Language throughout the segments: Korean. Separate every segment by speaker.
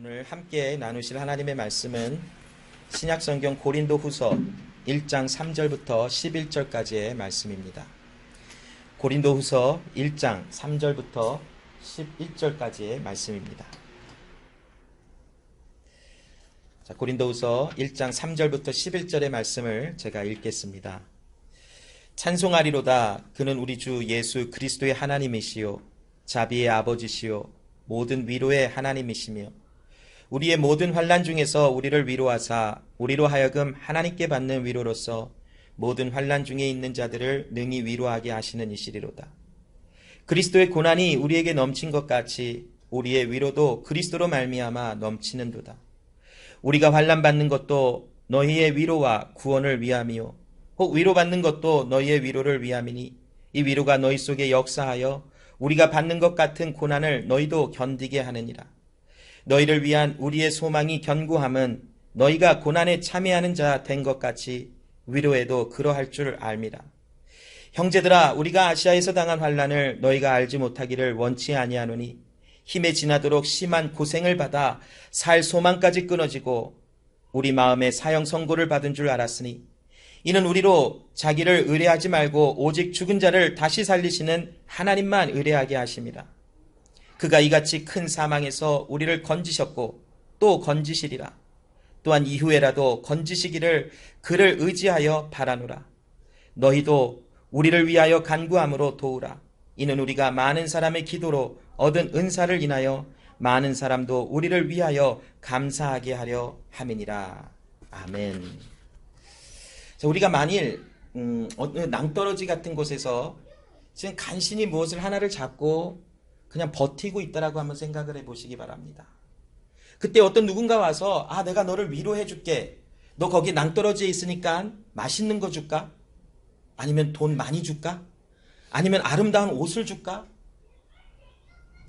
Speaker 1: 오늘 함께 나누실 하나님의 말씀은 신약성경 고린도후서 1장 3절부터 11절까지의 말씀입니다. 고린도후서 1장 3절부터 11절까지의 말씀입니다. 자, 고린도후서 1장 3절부터 11절의 말씀을 제가 읽겠습니다. 찬송하리로다. 그는 우리 주 예수 그리스도의 하나님이시요 자비의 아버지시요 모든 위로의 하나님이시며 우리의 모든 환난 중에서 우리를 위로하사 우리로 하여금 하나님께 받는 위로로서 모든 환난 중에 있는 자들을 능히 위로하게 하시는 이시리로다. 그리스도의 고난이 우리에게 넘친 것 같이 우리의 위로도 그리스도로 말미암아 넘치는도다. 우리가 환난 받는 것도 너희의 위로와 구원을 위함이요 혹 위로받는 것도 너희의 위로를 위함이니 이 위로가 너희 속에 역사하여 우리가 받는 것 같은 고난을 너희도 견디게 하느니라. 너희를 위한 우리의 소망이 견고함은 너희가 고난에 참여하는 자 된 것 같이 위로에도 그러할 줄 알미라. 형제들아, 우리가 아시아에서 당한 환난을 너희가 알지 못하기를 원치 아니하노니 힘에 지나도록 심한 고생을 받아 살 소망까지 끊어지고 우리 마음에 사형 선고를 받은 줄 알았으니 이는 우리로 자기를 의뢰하지 말고 오직 죽은 자를 다시 살리시는 하나님만 의뢰하게 하심이라. 그가 이같이 큰 사망에서 우리를 건지셨고 또 건지시리라. 또한 이후에라도 건지시기를 그를 의지하여 바라노라. 너희도 우리를 위하여 간구함으로 도우라. 이는 우리가 많은 사람의 기도로 얻은 은사를 인하여 많은 사람도 우리를 위하여 감사하게 하려 함이니라. 아멘. 자, 우리가 만일 어느 낭떠러지 같은 곳에서 지금 간신히 무엇을 하나를 잡고 그냥 버티고 있다라고 한번 생각을 해보시기 바랍니다. 그때 어떤 누군가 와서 내가 너를 위로해 줄게. 너 거기 낭떠러지에 있으니까 맛있는 거 줄까? 아니면 돈 많이 줄까? 아니면 아름다운 옷을 줄까?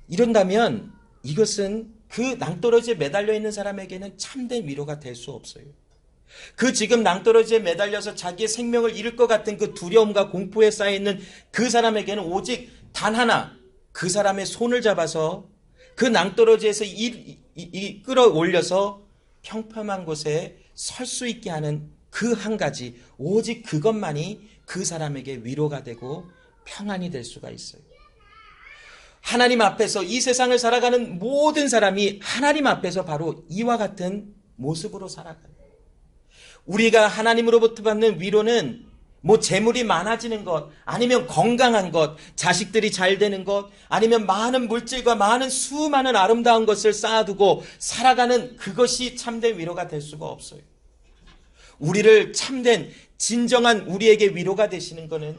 Speaker 1: 이런다면 이것은 그 낭떠러지에 매달려 있는 사람에게는 참된 위로가 될 수 없어요. 그 지금 낭떠러지에 매달려서 자기의 생명을 잃을 것 같은 그 두려움과 공포에 쌓여있는 그 사람에게는 오직 단 하나, 그 사람의 손을 잡아서 그 낭떠러지에서 끌어올려서 평평한 곳에 설 수 있게 하는 그 한 가지, 오직 그것만이 그 사람에게 위로가 되고 평안이 될 수가 있어요. 하나님 앞에서 이 세상을 살아가는 모든 사람이 하나님 앞에서 바로 이와 같은 모습으로 살아가요. 우리가 하나님으로부터 받는 위로는 재물이 많아지는 것, 아니면 건강한 것, 자식들이 잘 되는 것, 아니면 많은 물질과 많은 수많은 아름다운 것을 쌓아두고 살아가는 그것이 참된 위로가 될 수가 없어요. 우리를 참된 진정한 우리에게 위로가 되시는 것은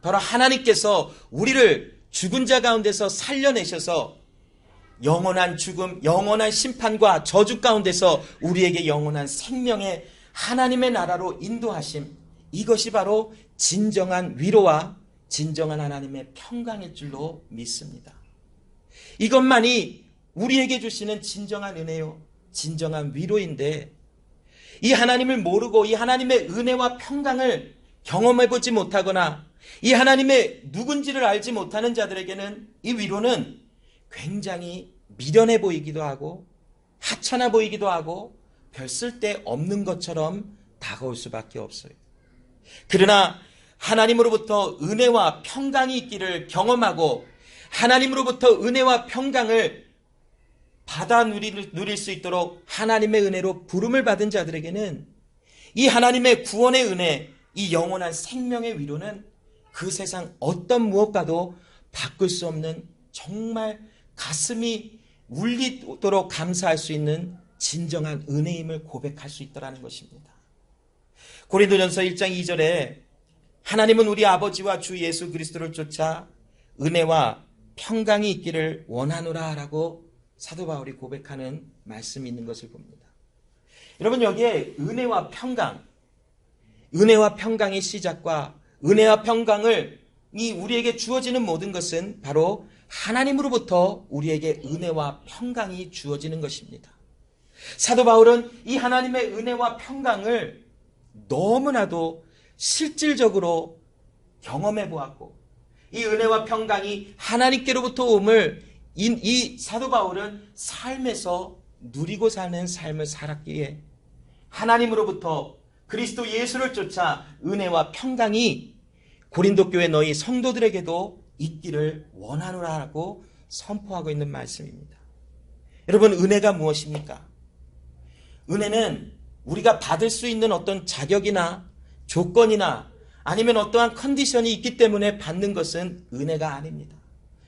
Speaker 1: 바로 하나님께서 우리를 죽은 자 가운데서 살려내셔서 영원한 죽음, 영원한 심판과 저주 가운데서 우리에게 영원한 생명의 하나님의 나라로 인도하심, 이것이 바로 진정한 위로와 진정한 하나님의 평강일 줄로 믿습니다. 이것만이 우리에게 주시는 진정한 은혜요, 진정한 위로인데 이 하나님을 모르고 이 하나님의 은혜와 평강을 경험해보지 못하거나 이 하나님의 누군지를 알지 못하는 자들에게는 이 위로는 굉장히 미련해 보이기도 하고 하찮아 보이기도 하고 별 쓸데 없는 것처럼 다가올 수밖에 없어요. 그러나 하나님으로부터 은혜와 평강이 있기를 경험하고 하나님으로부터 은혜와 평강을 받아 누릴 수 있도록 하나님의 은혜로 부름을 받은 자들에게는 이 하나님의 구원의 은혜, 이 영원한 생명의 위로는 그 세상 어떤 무엇과도 바꿀 수 없는 정말 가슴이 울리도록 감사할 수 있는 진정한 은혜임을 고백할 수 있다는 것입니다. 고린도전서 1장 2절에 하나님은 우리 아버지와 주 예수 그리스도를 쫓아 은혜와 평강이 있기를 원하노라 라고 사도 바울이 고백하는 말씀이 있는 것을 봅니다. 여러분, 여기에 은혜와 평강의 시작과 은혜와 평강을 우리에게 주어지는 모든 것은 바로 하나님으로부터 우리에게 은혜와 평강이 주어지는 것입니다. 사도 바울은 이 하나님의 은혜와 평강을 너무나도 실질적으로 경험해 보았고 이 은혜와 평강이 하나님께로부터 옴을 이 사도 바울은 삶에서 누리고 사는 삶을 살았기에 하나님으로부터 그리스도 예수를 쫓아 은혜와 평강이 고린도 교회 너희 성도들에게도 있기를 원하노라고 선포하고 있는 말씀입니다. 여러분, 은혜가 무엇입니까? 은혜는 우리가 받을 수 있는 어떤 자격이나 조건이나 아니면 어떠한 컨디션이 있기 때문에 받는 것은 은혜가 아닙니다.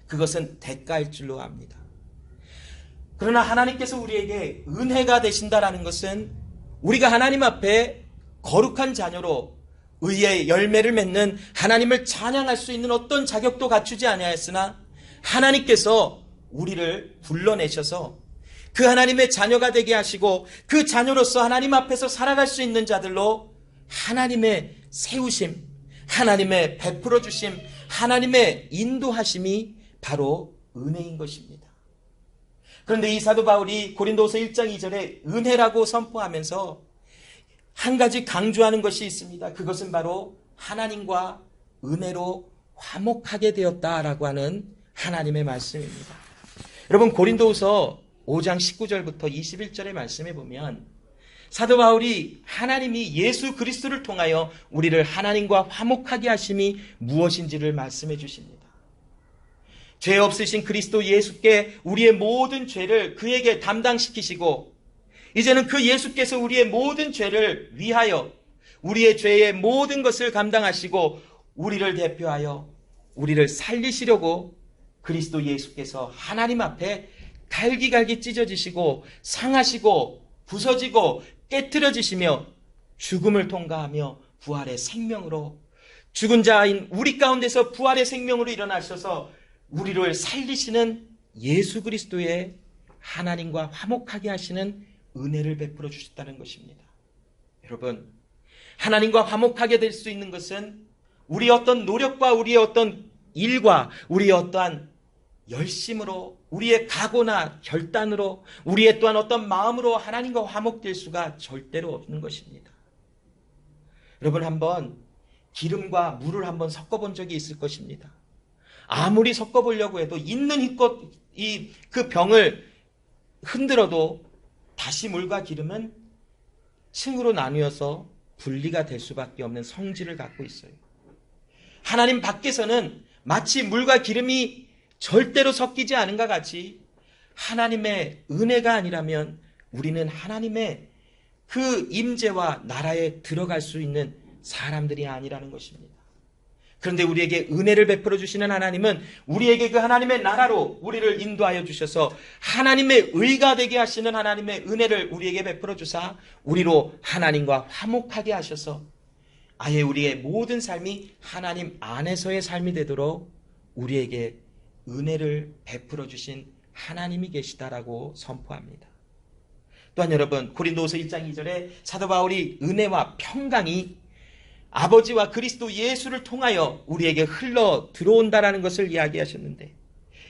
Speaker 1: 그것은 대가일 줄로 압니다. 그러나 하나님께서 우리에게 은혜가 되신다라는 것은 우리가 하나님 앞에 거룩한 자녀로 의의 열매를 맺는 하나님을 찬양할 수 있는 어떤 자격도 갖추지 아니하였으나 하나님께서 우리를 불러내셔서 그 하나님의 자녀가 되게 하시고 그 자녀로서 하나님 앞에서 살아갈 수 있는 자들로 하나님의 세우심, 하나님의 베풀어 주심, 하나님의 인도하심이 바로 은혜인 것입니다. 그런데 이 사도 바울이 고린도후서 1장 2절에 은혜라고 선포하면서 한 가지 강조하는 것이 있습니다. 그것은 바로 하나님과 은혜로 화목하게 되었다라고 하는 하나님의 말씀입니다. 여러분, 고린도후서 5장 19절부터 21절의 말씀에 보면 사도 바울이 하나님이 예수 그리스도를 통하여 우리를 하나님과 화목하게 하심이 무엇인지를 말씀해 주십니다. 죄 없으신 그리스도 예수께 우리의 모든 죄를 그에게 담당시키시고 이제는 그 예수께서 우리의 모든 죄를 위하여 우리의 죄의 모든 것을 감당하시고 우리를 대표하여 우리를 살리시려고 그리스도 예수께서 하나님 앞에 갈기갈기 찢어지시고 상하시고 부서지고 깨트려지시며 죽음을 통과하며 부활의 생명으로 죽은 자인 우리 가운데서 부활의 생명으로 일어나셔서 우리를 살리시는 예수 그리스도의 하나님과 화목하게 하시는 은혜를 베풀어 주셨다는 것입니다. 여러분, 하나님과 화목하게 될 수 있는 것은 우리의 어떤 노력과 우리의 어떤 일과 우리의 어떠한 열심으로 우리의 각오나 결단으로 우리의 또한 어떤 마음으로 하나님과 화목될 수가 절대로 없는 것입니다. 여러분, 한번 기름과 물을 한번 섞어본 적이 있을 것입니다. 아무리 섞어보려고 해도 있는 힘껏 그 병을 흔들어도 다시 물과 기름은 층으로 나뉘어서 분리가 될 수밖에 없는 성질을 갖고 있어요. 하나님 밖에서는 마치 물과 기름이 절대로 섞이지 않은 것 같이 하나님의 은혜가 아니라면 우리는 하나님의 그 임재와 나라에 들어갈 수 있는 사람들이 아니라는 것입니다. 그런데 우리에게 은혜를 베풀어 주시는 하나님은 우리에게 그 하나님의 나라로 우리를 인도하여 주셔서 하나님의 의가 되게 하시는 하나님의 은혜를 우리에게 베풀어 주사 우리로 하나님과 화목하게 하셔서 아예 우리의 모든 삶이 하나님 안에서의 삶이 되도록 우리에게 은혜를 베풀어 주신 하나님이 계시다라고 선포합니다. 또한 여러분, 고린도후서 1장 2절에 사도 바울이 은혜와 평강이 아버지와 그리스도 예수를 통하여 우리에게 흘러 들어온다라는 것을 이야기하셨는데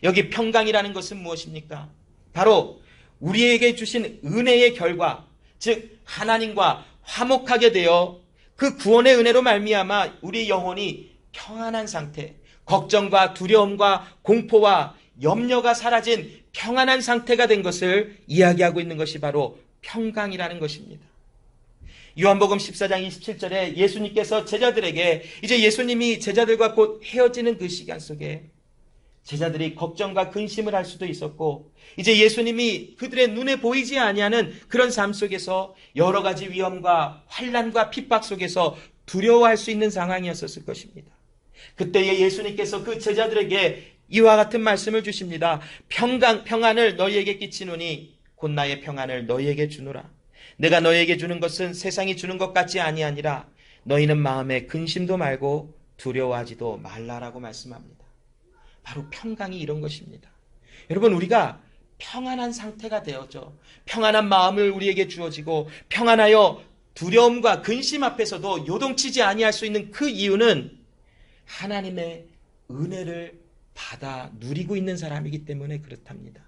Speaker 1: 여기 평강이라는 것은 무엇입니까? 바로 우리에게 주신 은혜의 결과, 즉 하나님과 화목하게 되어 그 구원의 은혜로 말미암아 우리 영혼이 평안한 상태, 걱정과 두려움과 공포와 염려가 사라진 평안한 상태가 된 것을 이야기하고 있는 것이 바로 평강이라는 것입니다. 요한복음 14장 27절에 예수님께서 제자들에게 이제 예수님이 제자들과 곧 헤어지는 그 시간 속에 제자들이 걱정과 근심을 할 수도 있었고 이제 예수님이 그들의 눈에 보이지 아니하는 그런 삶 속에서 여러 가지 위험과 환난과 핍박 속에서 두려워할 수 있는 상황이었을 것입니다. 그때에 예수님께서 그 제자들에게 이와 같은 말씀을 주십니다. 평안을 너희에게 끼치노니 곧 나의 평안을 너희에게 주노라. 내가 너희에게 주는 것은 세상이 주는 것 같지 아니하니라. 너희는 마음에 근심도 말고 두려워하지도 말라라고 말씀합니다. 바로 평강이 이런 것입니다. 여러분, 우리가 평안한 상태가 되어져 평안한 마음을 우리에게 주어지고 평안하여 두려움과 근심 앞에서도 요동치지 아니할 수 있는 그 이유는 하나님의 은혜를 받아 누리고 있는 사람이기 때문에 그렇답니다.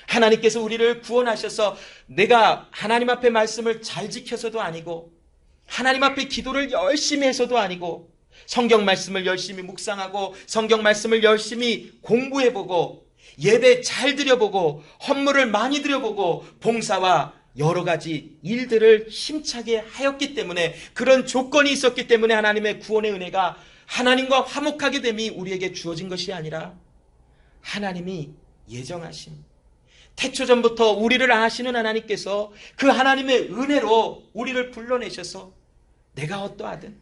Speaker 1: 하나님께서 우리를 구원하셔서 내가 하나님 앞에 말씀을 잘 지켜서도 아니고 하나님 앞에 기도를 열심히 해서도 아니고 성경 말씀을 열심히 묵상하고 성경 말씀을 열심히 공부해보고 예배 잘 드려보고 헌물을 많이 드려보고 봉사와 여러 가지 일들을 힘차게 하였기 때문에, 그런 조건이 있었기 때문에 하나님의 구원의 은혜가 하나님과 화목하게 됨이 우리에게 주어진 것이 아니라 하나님이 예정하신, 태초전부터 우리를 아시는 하나님께서 그 하나님의 은혜로 우리를 불러내셔서 내가 어떠하든,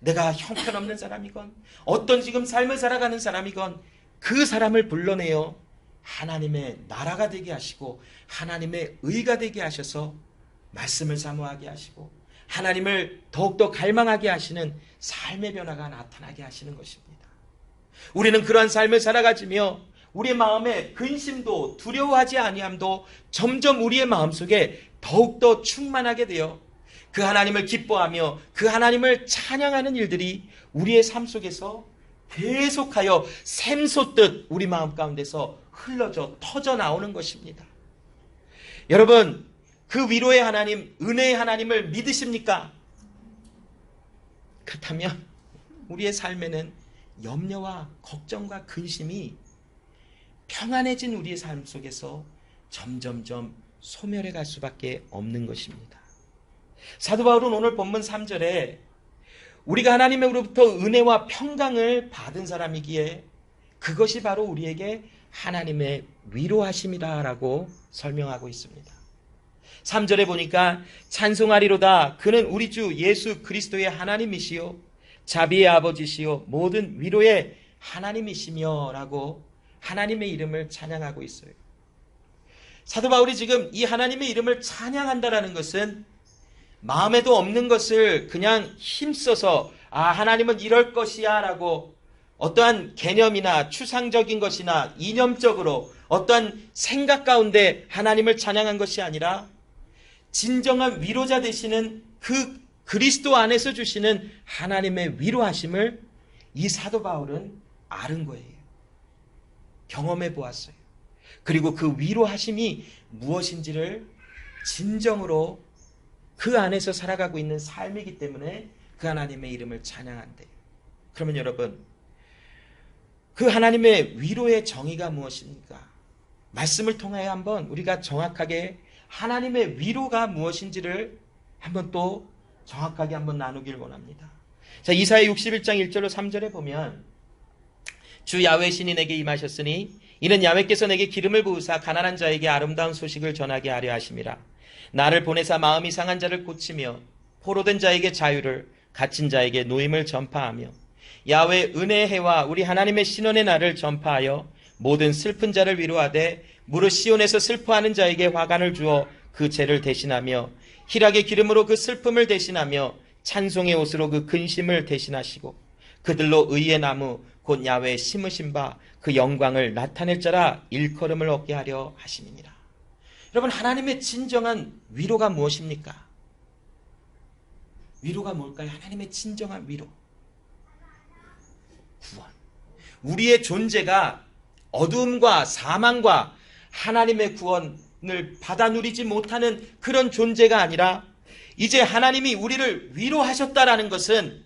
Speaker 1: 내가 형편없는 사람이건 어떤 지금 삶을 살아가는 사람이건 그 사람을 불러내어 하나님의 나라가 되게 하시고 하나님의 의가 되게 하셔서 말씀을 사모하게 하시고 하나님을 더욱더 갈망하게 하시는 삶의 변화가 나타나게 하시는 것입니다. 우리는 그러한 삶을 살아가지며 우리의 마음에 근심도 두려워하지 아니함도 점점 우리의 마음속에 더욱더 충만하게 되어 그 하나님을 기뻐하며 그 하나님을 찬양하는 일들이 우리의 삶 속에서 계속하여 샘솟듯 우리 마음 가운데서 흘러져 터져 나오는 것입니다. 여러분, 그 위로의 하나님, 은혜의 하나님을 믿으십니까? 그렇다면 우리의 삶에는 염려와 걱정과 근심이 평안해진 우리의 삶 속에서 점점점 소멸해 갈 수밖에 없는 것입니다. 사도 바울은 오늘 본문 3절에 우리가 하나님으로부터 은혜와 평강을 받은 사람이기에 그것이 바로 우리에게 하나님의 위로하심이다라고 설명하고 있습니다. 3절에 보니까 찬송하리로다 그는 우리 주 예수 그리스도의 하나님이시요 자비의 아버지시요 모든 위로의 하나님이시며 라고 하나님의 이름을 찬양하고 있어요. 사도 바울이 지금 이 하나님의 이름을 찬양한다라는 것은 마음에도 없는 것을 그냥 힘써서 하나님은 이럴 것이야 라고 어떠한 개념이나 추상적인 것이나 이념적으로 어떠한 생각 가운데 하나님을 찬양한 것이 아니라 진정한 위로자 되시는 그 그리스도 안에서 주시는 하나님의 위로하심을 이 사도 바울은 아는 거예요. 경험해 보았어요. 그리고 그 위로하심이 무엇인지를 진정으로 그 안에서 살아가고 있는 삶이기 때문에 그 하나님의 이름을 찬양한대요. 그러면 여러분, 그 하나님의 위로의 정의가 무엇입니까? 말씀을 통하여 한번 우리가 정확하게 하나님의 위로가 무엇인지를 한번 또 정확하게 한번 나누길 원합니다. 자, 이사야 61장 1절로 3절에 보면 주 야훼 신이 내게 임하셨으니 이는 야훼께서 내게 기름을 부으사 가난한 자에게 아름다운 소식을 전하게 하려 하심이라. 나를 보내사 마음이 상한 자를 고치며 포로된 자에게 자유를, 갇힌 자에게 노임을 전파하며 야훼 은혜의 해와 우리 하나님의 신원의 날을 전파하여 모든 슬픈 자를 위로하되 무릇 시온에서 슬퍼하는 자에게 화관을 주어 그 죄를 대신하며 희락의 기름으로 그 슬픔을 대신하며 찬송의 옷으로 그 근심을 대신하시고 그들로 의의 나무 곧 야훼 심으신 바 그 영광을 나타낼 자라 일컬음을 얻게 하려 하심이니라. 여러분, 하나님의 진정한 위로가 무엇입니까? 위로가 뭘까요? 하나님의 진정한 위로. 구원. 우리의 존재가 어두움과 사망과 하나님의 구원을 받아 누리지 못하는 그런 존재가 아니라 이제 하나님이 우리를 위로하셨다라는 것은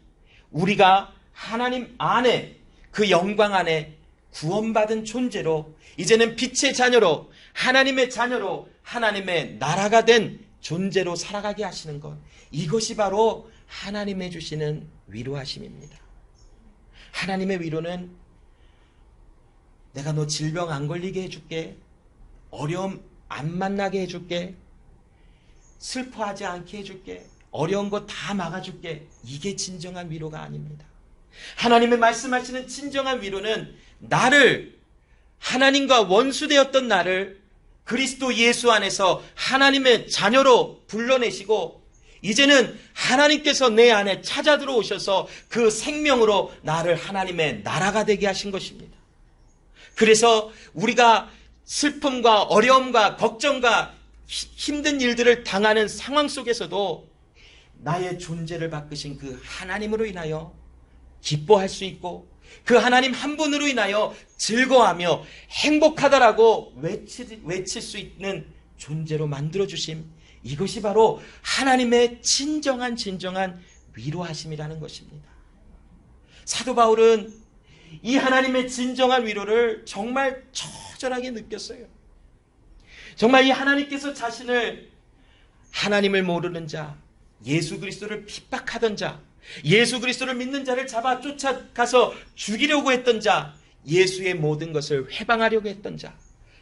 Speaker 1: 우리가 하나님 안에 그 영광 안에 구원받은 존재로 이제는 빛의 자녀로 하나님의 자녀로 하나님의 나라가 된 존재로 살아가게 하시는 것, 이것이 바로 하나님의 주시는 위로하심입니다. 하나님의 위로는 내가 너 질병 안 걸리게 해줄게, 어려움 안 만나게 해줄게, 슬퍼하지 않게 해줄게, 어려운 거 다 막아줄게, 이게 진정한 위로가 아닙니다. 하나님의 말씀하시는 진정한 위로는 나를, 하나님과 원수되었던 나를 그리스도 예수 안에서 하나님의 자녀로 불러내시고 이제는 하나님께서 내 안에 찾아 들어오셔서 그 생명으로 나를 하나님의 나라가 되게 하신 것입니다. 그래서 우리가 슬픔과 어려움과 걱정과 힘든 일들을 당하는 상황 속에서도 나의 존재를 바꾸신 그 하나님으로 인하여 기뻐할 수 있고 그 하나님 한 분으로 인하여 즐거워하며 행복하다라고 외칠 수 있는 존재로 만들어주심, 이것이 바로 하나님의 진정한 위로하심이라는 것입니다. 사도 바울은 이 하나님의 진정한 위로를 정말 처절하게 느꼈어요. 정말 이 하나님께서 자신을 하나님을 모르는 자, 예수 그리스도를 핍박하던 자, 예수 그리스도를 믿는 자를 잡아 쫓아가서 죽이려고 했던 자, 예수의 모든 것을 회방하려고 했던 자,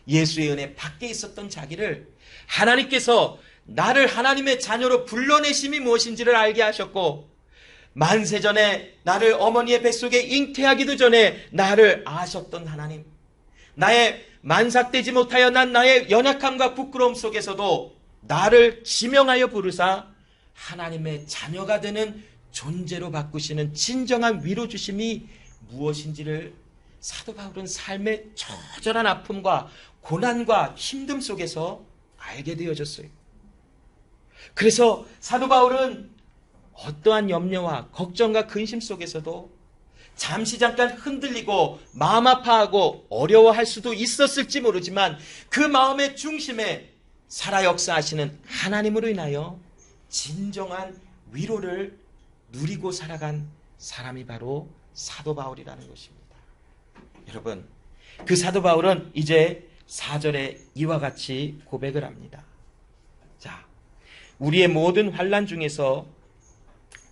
Speaker 1: 예수의 은혜 밖에 있었던 자기를 하나님께서 나를 하나님의 자녀로 불러내심이 무엇인지를 알게 하셨고, 만세 전에 나를 어머니의 뱃속에 잉태하기도 전에 나를 아셨던 하나님, 나의 만삭되지 못하여 난 나의 연약함과 부끄러움 속에서도 나를 지명하여 부르사 하나님의 자녀가 되는 존재로 바꾸시는 진정한 위로 주심이 무엇인지를 사도 바울은 삶의 처절한 아픔과 고난과 힘듦 속에서 알게 되어졌어요. 그래서 사도 바울은 어떠한 염려와 걱정과 근심 속에서도 잠시 잠깐 흔들리고 마음 아파하고 어려워할 수도 있었을지 모르지만 그 마음의 중심에 살아 역사하시는 하나님으로 인하여 진정한 위로를 누리고 살아간 사람이 바로 사도 바울이라는 것입니다. 여러분, 그 사도 바울은 이제 4절에 이와 같이 고백을 합니다. 자, 우리의 모든 환난 중에서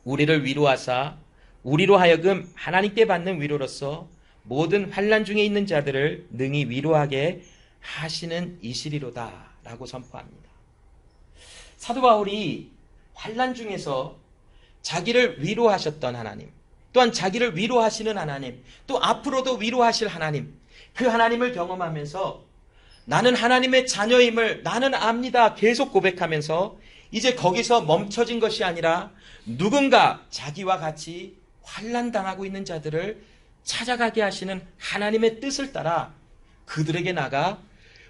Speaker 1: 우리를 위로하사 우리로 하여금 하나님께 받는 위로로서 모든 환난 중에 있는 자들을 능히 위로하게 하시는 이시리로다 라고 선포합니다. 사도 바울이 환난 중에서 자기를 위로하셨던 하나님, 또한 자기를 위로하시는 하나님, 또 앞으로도 위로하실 하나님, 그 하나님을 경험하면서 나는 하나님의 자녀임을 나는 압니다 계속 고백하면서 이제 거기서 멈춰진 것이 아니라 누군가 자기와 같이 환난당하고 있는 자들을 찾아가게 하시는 하나님의 뜻을 따라 그들에게 나가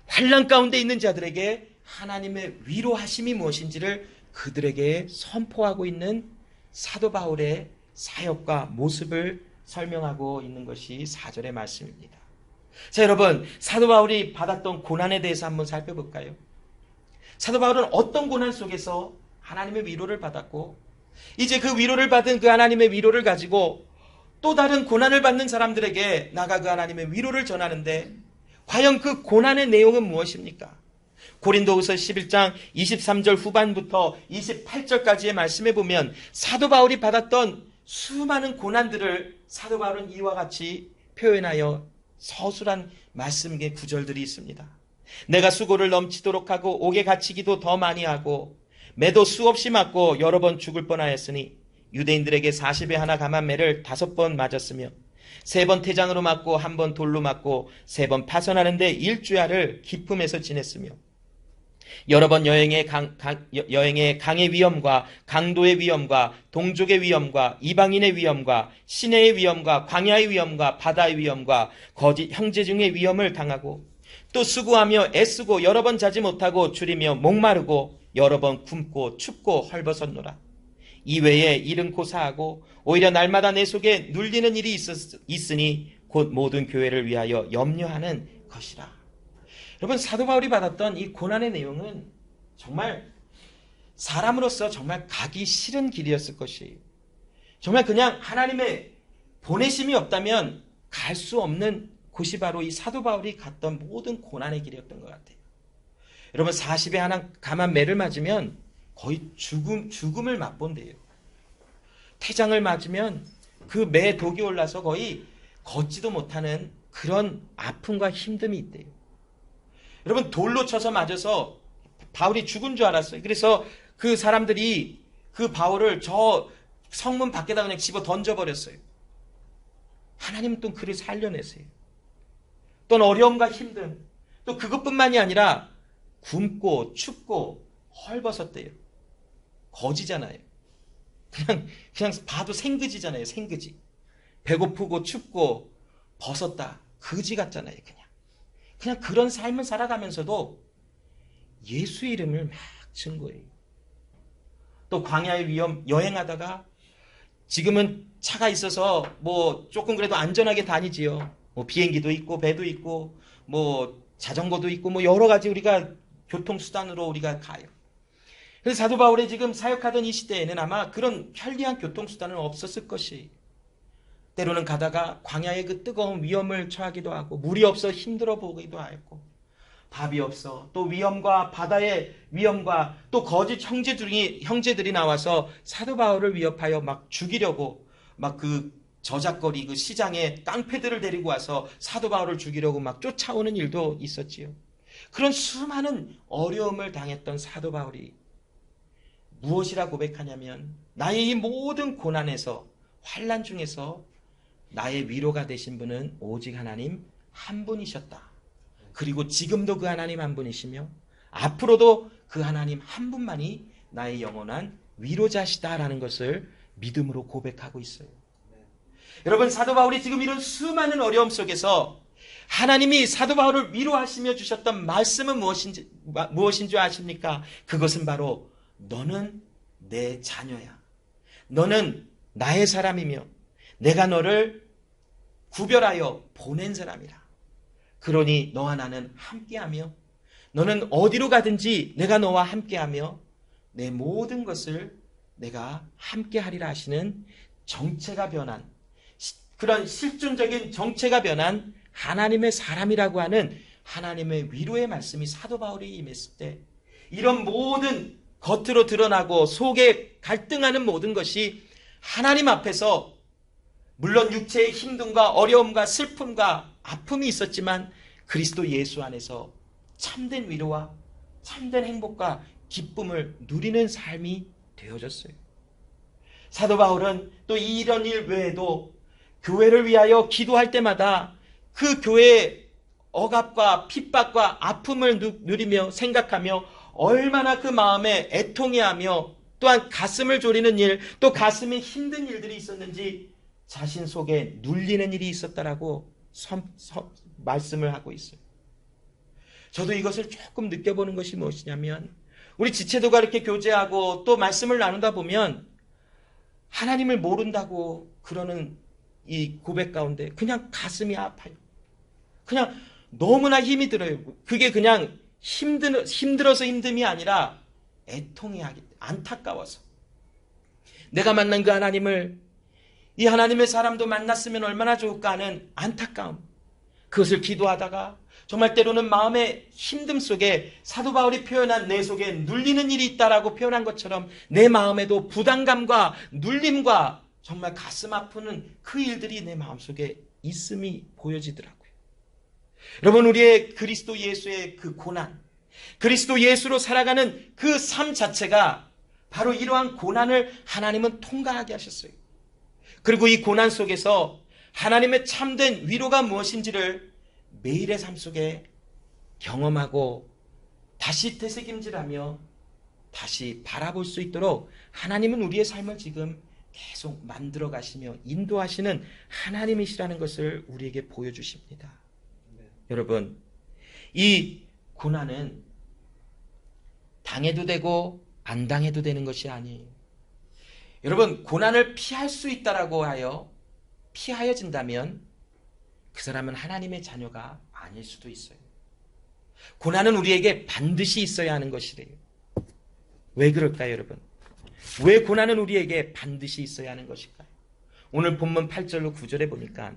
Speaker 1: 환난 가운데 있는 자들에게 하나님의 위로하심이 무엇인지를 그들에게 선포하고 있는 사도 바울의 사역과 모습을 설명하고 있는 것이 4절의 말씀입니다. 자, 여러분, 사도 바울이 받았던 고난에 대해서 한번 살펴볼까요? 사도 바울은 어떤 고난 속에서 하나님의 위로를 받았고, 이제 그 위로를 받은 그 하나님의 위로를 가지고 또 다른 고난을 받는 사람들에게 나가 그 하나님의 위로를 전하는데, 과연 그 고난의 내용은 무엇입니까? 고린도후서 11장 23절 후반부터 28절까지의 말씀에 보면 사도 바울이 받았던 수많은 고난들을 사도 바울은 이와 같이 표현하여 서술한 말씀의 구절들이 있습니다. 내가 수고를 넘치도록 하고 옥에 갇히기도 더 많이 하고 매도 수없이 맞고 여러 번 죽을 뻔하였으니 유대인들에게 40에 하나 감한 매를 5번 맞았으며 3번 태장으로 맞고 1번 돌로 맞고 3번 파선하는데 일주야를 기품에서 지냈으며 여러 번 여행의 강의 위험과 강도의 위험과 동족의 위험과 이방인의 위험과 시내의 위험과 광야의 위험과 바다의 위험과 거짓 형제 중의 위험을 당하고 또 수고하며 애쓰고 여러 번 자지 못하고 줄이며 목마르고 여러 번 굶고 춥고 헐벗었노라. 이외에 잃은코 사하고 오히려 날마다 내 속에 눌리는 일이 있으니 곧 모든 교회를 위하여 염려하는 것이라. 여러분, 사도 바울이 받았던 이 고난의 내용은 정말 사람으로서 정말 가기 싫은 길이었을 것이에요. 정말 그냥 하나님의 보내심이 없다면 갈 수 없는 곳이 바로 이 사도 바울이 갔던 모든 고난의 길이었던 것 같아요. 여러분, 40에 하나 감한 매를 맞으면 거의 죽음을 맛본대요. 태장을 맞으면 그 매 독이 올라서 거의 걷지도 못하는 그런 아픔과 힘듦이 있대요. 여러분, 돌로 쳐서 맞아서 바울이 죽은 줄 알았어요. 그래서 그 사람들이 그 바울을 저 성문 밖에다 그냥 집어 던져버렸어요. 하나님은 또 그를 살려내세요. 또 어려움과 힘듦, 또 그것뿐만이 아니라 굶고 춥고 헐벗었대요. 거지잖아요. 그냥 봐도 생그지잖아요. 생그지. 배고프고 춥고 벗었다. 거지 같잖아요. 그냥 그런 삶을 살아가면서도 예수 이름을 막 증거해요. 또 광야의 위험 여행하다가 지금은 차가 있어서 뭐 조금 그래도 안전하게 다니지요. 뭐 비행기도 있고 배도 있고 뭐 자전거도 있고 뭐 여러 가지 우리가 교통수단으로 우리가 가요. 그래서 사도 바울이 지금 사역하던 이 시대에는 아마 그런 편리한 교통수단은 없었을 것이. 때로는 가다가 광야의 그 뜨거운 위험을 처하기도 하고, 물이 없어 힘들어 보기도 하였고, 밥이 없어 또 위험과 바다의 위험과 또 거짓 형제들이 나와서 사도 바울을 위협하여 막 죽이려고, 막 그 저작거리 그 시장에 깡패들을 데리고 와서 사도 바울을 죽이려고 막 쫓아오는 일도 있었지요. 그런 수많은 어려움을 당했던 사도 바울이 무엇이라 고백하냐면, 나의 이 모든 고난에서, 환난 중에서 나의 위로가 되신 분은 오직 하나님 한 분이셨다. 그리고 지금도 그 하나님 한 분이시며 앞으로도 그 하나님 한 분만이 나의 영원한 위로자시다라는 것을 믿음으로 고백하고 있어요. 여러분, 사도 바울이 지금 이런 수많은 어려움 속에서 하나님이 사도 바울을 위로하시며 주셨던 말씀은 무엇인 줄 아십니까? 그것은 바로 너는 내 자녀야. 너는 나의 사람이며 내가 너를 구별하여 보낸 사람이라. 그러니 너와 나는 함께하며 너는 어디로 가든지 내가 너와 함께하며 내 모든 것을 내가 함께하리라 하시는 정체가 변한, 그런 실존적인 정체가 변한 하나님의 사람이라고 하는 하나님의 위로의 말씀이 사도 바울이 임했을 때, 이런 모든 겉으로 드러나고 속에 갈등하는 모든 것이 하나님 앞에서, 물론 육체의 힘듦과 어려움과 슬픔과 아픔이 있었지만 그리스도 예수 안에서 참된 위로와 참된 행복과 기쁨을 누리는 삶이 되어졌어요. 사도 바울은 또 이런 일 외에도 교회를 위하여 기도할 때마다 그 교회의 억압과 핍박과 아픔을 누리며 생각하며 얼마나 그 마음에 애통해하며 또한 가슴을 졸이는 일, 또 가슴이 힘든 일들이 있었는지 자신 속에 눌리는 일이 있었다라고 말씀을 하고 있어요. 저도 이것을 조금 느껴보는 것이 무엇이냐면, 우리 지체도가 이렇게 교제하고 또 말씀을 나누다 보면 하나님을 모른다고 그러는 이 고백 가운데 그냥 가슴이 아파요. 그냥 너무나 힘이 들어요. 그게 그냥 힘들어서 힘듦이 아니라 애통해하기, 안타까워서. 내가 만난 그 하나님을, 이 하나님의 사람도 만났으면 얼마나 좋을까 하는 안타까움. 그것을 기도하다가 정말 때로는 마음의 힘듦 속에 사도 바울이 표현한 내 속에 눌리는 일이 있다라고 표현한 것처럼 내 마음에도 부담감과 눌림과 정말 가슴 아프는 그 일들이 내 마음속에 있음이 보여지더라고요. 여러분, 우리의 그리스도 예수의 그 고난, 그리스도 예수로 살아가는 그 삶 자체가 바로 이러한 고난을 하나님은 통과하게 하셨어요. 그리고 이 고난 속에서 하나님의 참된 위로가 무엇인지를 매일의 삶 속에 경험하고 다시 되새김질하며 다시 바라볼 수 있도록 하나님은 우리의 삶을 지금 계속 만들어 가시며 인도하시는 하나님이시라는 것을 우리에게 보여주십니다. 여러분, 이 고난은 당해도 되고 안 당해도 되는 것이 아니에요. 여러분, 고난을 피할 수 있다라고 하여 피하여진다면 그 사람은 하나님의 자녀가 아닐 수도 있어요. 고난은 우리에게 반드시 있어야 하는 것이래요. 왜 그럴까요, 여러분? 왜 고난은 우리에게 반드시 있어야 하는 것일까요? 오늘 본문 8절로 9절에 보니까,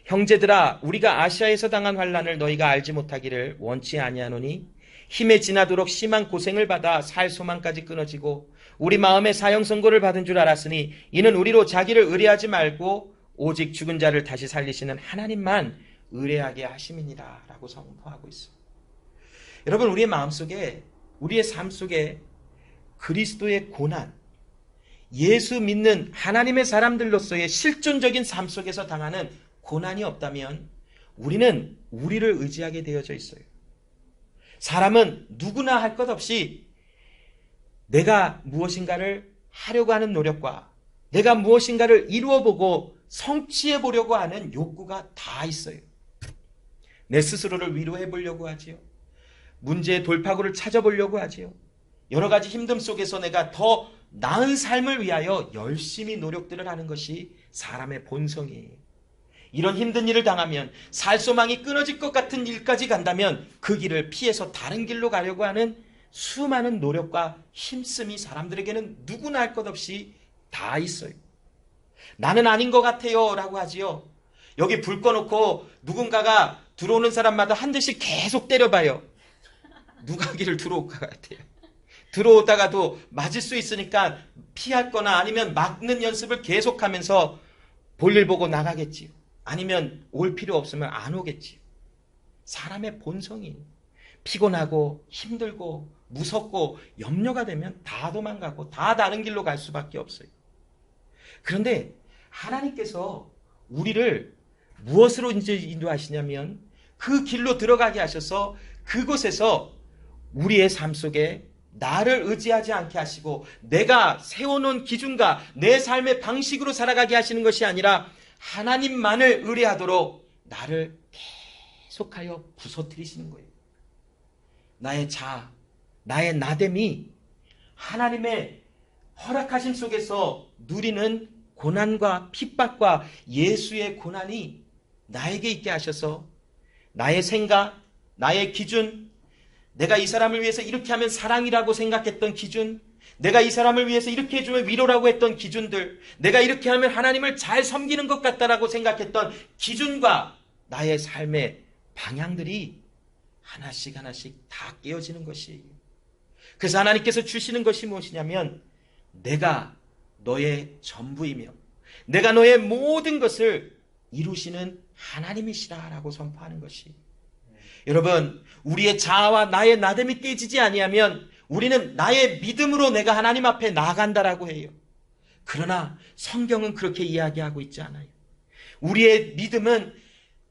Speaker 1: 형제들아, 우리가 아시아에서 당한 환난을 너희가 알지 못하기를 원치 아니하노니 힘에 지나도록 심한 고생을 받아 살 소망까지 끊어지고 우리 마음에 사형 선고를 받은 줄 알았으니 이는 우리로 자기를 의뢰하지 말고 오직 죽은 자를 다시 살리시는 하나님만 의뢰하게 하심이니라 라고 선포하고 있어요. 여러분, 우리의 마음속에, 우리의 삶 속에 그리스도의 고난, 예수 믿는 하나님의 사람들로서의 실존적인 삶 속에서 당하는 고난이 없다면 우리는 우리를 의지하게 되어져 있어요. 사람은 누구나 할 것 없이 내가 무엇인가를 하려고 하는 노력과 내가 무엇인가를 이루어보고 성취해 보려고 하는 욕구가 다 있어요. 내 스스로를 위로해 보려고 하지요. 문제의 돌파구를 찾아보려고 하지요. 여러 가지 힘듦 속에서 내가 더 나은 삶을 위하여 열심히 노력들을 하는 것이 사람의 본성이에요. 이런 힘든 일을 당하면, 살 소망이 끊어질 것 같은 일까지 간다면 그 길을 피해서 다른 길로 가려고 하는 수많은 노력과 힘씀이 사람들에게는 누구나 할 것 없이 다 있어요. 나는 아닌 것 같아요 라고 하지요. 여기 불 꺼놓고 누군가가 들어오는 사람마다 한 대씩 계속 때려봐요. 누가 길을 들어올 것 같아요. 들어오다가도 맞을 수 있으니까 피할 거나 아니면 막는 연습을 계속하면서 볼일 보고 나가겠지요. 아니면 올 필요 없으면 안 오겠지요. 사람의 본성이 피곤하고 힘들고 무섭고 염려가 되면 다 도망가고 다 다른 길로 갈 수밖에 없어요. 그런데 하나님께서 우리를 무엇으로 이제 인도하시냐면 그 길로 들어가게 하셔서 그곳에서 우리의 삶 속에 나를 의지하지 않게 하시고 내가 세워놓은 기준과 내 삶의 방식으로 살아가게 하시는 것이 아니라 하나님만을 의뢰하도록 나를 계속하여 부서뜨리시는 거예요. 나의 자아, 나의 나됨이 하나님의 허락하심 속에서 누리는 고난과 핍박과 예수의 고난이 나에게 있게 하셔서 나의 생각, 나의 기준, 내가 이 사람을 위해서 이렇게 하면 사랑이라고 생각했던 기준, 내가 이 사람을 위해서 이렇게 해주면 위로라고 했던 기준들, 내가 이렇게 하면 하나님을 잘 섬기는 것 같다라고 생각했던 기준과 나의 삶의 방향들이 하나씩 하나씩 다 깨어지는 것이에요. 그래서 하나님께서 주시는 것이 무엇이냐면 내가 너의 전부이며 내가 너의 모든 것을 이루시는 하나님이시라라고 선포하는 것이. 여러분, 우리의 자아와 나의 나됨이 깨지지 아니하면 우리는 나의 믿음으로 내가 하나님 앞에 나아간다라고 해요. 그러나 성경은 그렇게 이야기하고 있지 않아요. 우리의 믿음은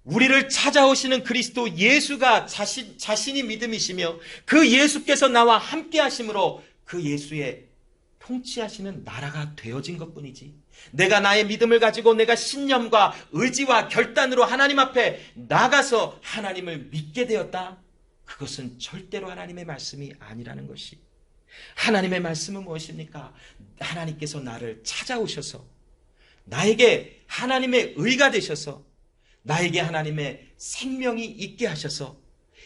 Speaker 1: 우리를 찾아오시는 그리스도 예수가 자신이 믿음이시며 그 예수께서 나와 함께 하심으로 그 예수의 통치하시는 나라가 되어진 것뿐이지, 내가 나의 믿음을 가지고 내가 신념과 의지와 결단으로 하나님 앞에 나가서 하나님을 믿게 되었다, 그것은 절대로 하나님의 말씀이 아니라는 것이. 하나님의 말씀은 무엇입니까? 하나님께서 나를 찾아오셔서 나에게 하나님의 의가 되셔서 나에게 하나님의 생명이 있게 하셔서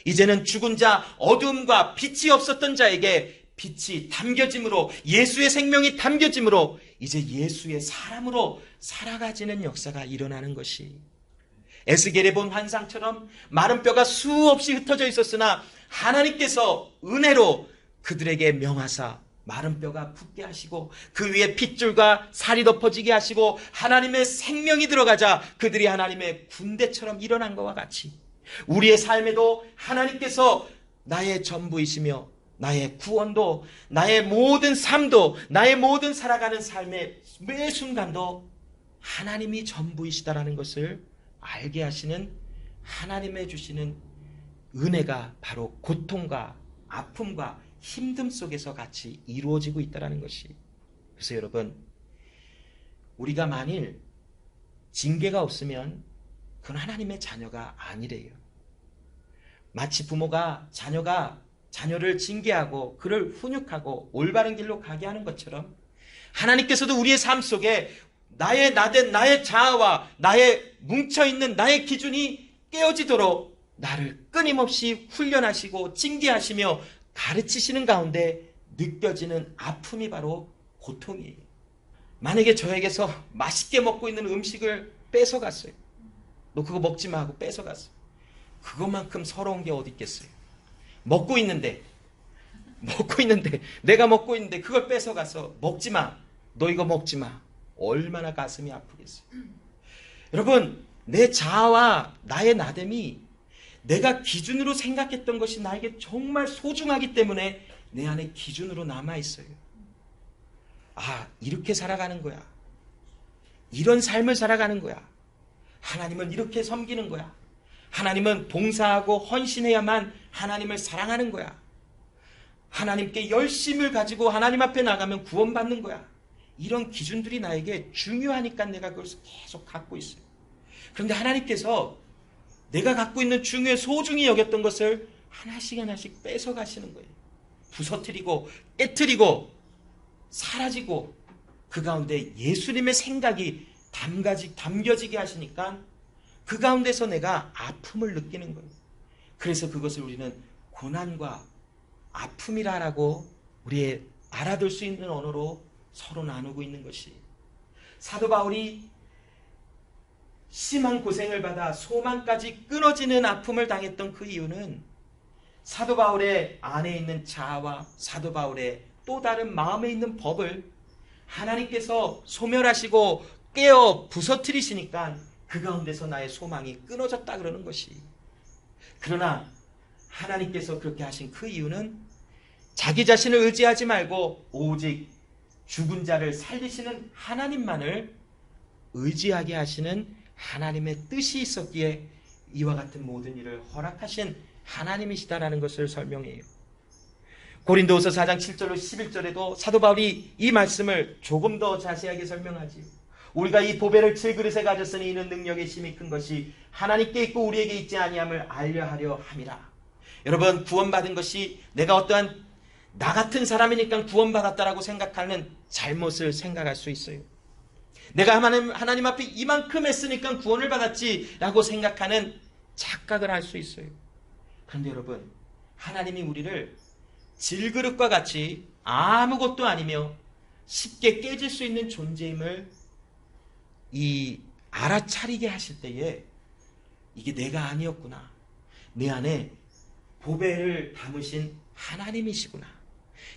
Speaker 1: 이제는 죽은 자, 어두움과 빛이 없었던 자에게 빛이 담겨짐으로, 예수의 생명이 담겨짐으로 이제 예수의 사람으로 살아가지는 역사가 일어나는 것이, 에스겔에 본 환상처럼 마른 뼈가 수없이 흩어져 있었으나 하나님께서 은혜로 그들에게 명하사 마른 뼈가 붙게 하시고 그 위에 핏줄과 살이 덮어지게 하시고 하나님의 생명이 들어가자 그들이 하나님의 군대처럼 일어난 것과 같이 우리의 삶에도 하나님께서 나의 전부이시며 나의 구원도, 나의 모든 삶도, 나의 모든 살아가는 삶의 매 순간도 하나님이 전부이시다라는 것을 알게 하시는 하나님의 주시는 은혜가 바로 고통과 아픔과 힘듦 속에서 같이 이루어지고 있다는 것이. 그래서 여러분, 우리가 만일 징계가 없으면 그건 하나님의 자녀가 아니래요. 마치 부모가 자녀를 징계하고 그를 훈육하고 올바른 길로 가게 하는 것처럼 하나님께서도 우리의 삶 속에 나의 나된 나의 자아와 나의 뭉쳐있는 나의 기준이 깨어지도록 나를 끊임없이 훈련하시고 징계하시며 가르치시는 가운데 느껴지는 아픔이 바로 고통이에요. 만약에 저에게서 맛있게 먹고 있는 음식을 뺏어갔어요. 너 그거 먹지 마 하고 뺏어갔어요. 그것만큼 서러운 게 어디 있겠어요. 먹고 있는데 내가 먹고 있는데 그걸 뺏어가서 먹지 마, 너 이거 먹지 마. 얼마나 가슴이 아프겠어요. 여러분, 내 자아와 나의 나됨이 내가 기준으로 생각했던 것이 나에게 정말 소중하기 때문에 내 안에 기준으로 남아있어요. 아, 이렇게 살아가는 거야. 이런 삶을 살아가는 거야. 하나님은 이렇게 섬기는 거야. 하나님은 봉사하고 헌신해야만 하나님을 사랑하는 거야. 하나님께 열심을 가지고 하나님 앞에 나가면 구원받는 거야. 이런 기준들이 나에게 중요하니까 내가 그것을 계속 갖고 있어요. 그런데 하나님께서 내가 갖고 있는 중요해 소중히 여겼던 것을 하나씩 하나씩 뺏어가시는 거예요. 부서뜨리고 깨트리고 사라지고 그 가운데 예수님의 생각이 담겨지게 하시니까 그 가운데서 내가 아픔을 느끼는 거예요. 그래서 그것을 우리는 고난과 아픔이라고 우리의 알아들 수 있는 언어로 서로 나누고 있는 것이. 사도 바울이 심한 고생을 받아 소망까지 끊어지는 아픔을 당했던 그 이유는 사도 바울의 안에 있는 자아와 사도 바울의 또 다른 마음에 있는 법을 하나님께서 소멸하시고 깨어 부서뜨리시니까 그 가운데서 나의 소망이 끊어졌다 그러는 것이. 그러나 하나님께서 그렇게 하신 그 이유는 자기 자신을 의지하지 말고 오직 죽은 자를 살리시는 하나님만을 의지하게 하시는 하나님의 뜻이 있었기에 이와 같은 모든 일을 허락하신 하나님이시다라는 것을 설명해요. 고린도후서 4장 7절로 11절에도 사도 바울이 이 말씀을 조금 더 자세하게 설명하지. 우리가 이 보배를 질그릇에 가졌으니 이는 능력의 힘이 큰 것이 하나님께 있고 우리에게 있지 아니함을 알려하려 함이라. 여러분, 구원받은 것이 내가 어떠한 나 같은 사람이니까 구원받았다라고 생각하는 잘못을 생각할 수 있어요. 내가 하나님 앞에 이만큼 했으니까 구원을 받았지라고 생각하는 착각을 할 수 있어요. 그런데 여러분, 하나님이 우리를 질그릇과 같이 아무것도 아니며 쉽게 깨질 수 있는 존재임을 알아차리게 하실 때에 이게 내가 아니었구나. 내 안에 보배를 담으신 하나님이시구나.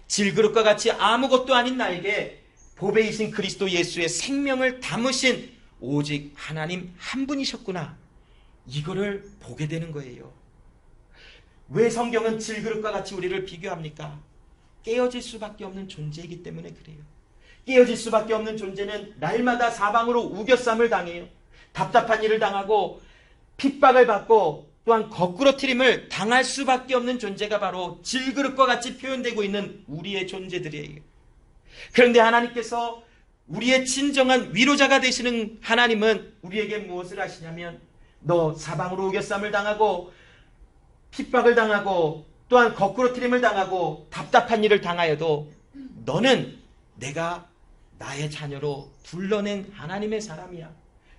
Speaker 1: 질그릇과 같이 아무것도 아닌 나에게 보배이신 그리스도 예수의 생명을 담으신 오직 하나님 한 분이셨구나. 이거를 보게 되는 거예요. 왜 성경은 질그릇과 같이 우리를 비교합니까? 깨어질 수밖에 없는 존재이기 때문에 그래요. 깨어질 수밖에 없는 존재는 날마다 사방으로 우겨쌈을 당해요. 답답한 일을 당하고 핍박을 받고 또한 거꾸러뜨림을 당할 수밖에 없는 존재가 바로 질그릇과 같이 표현되고 있는 우리의 존재들이에요. 그런데 하나님께서 우리의 진정한 위로자가 되시는 하나님은 우리에게 무엇을 하시냐면, 너 사방으로 우겨쌈을 당하고 핍박을 당하고 또한 거꾸러뜨림을 당하고 답답한 일을 당하여도 너는 내가 나의 자녀로 불러낸 하나님의 사람이야.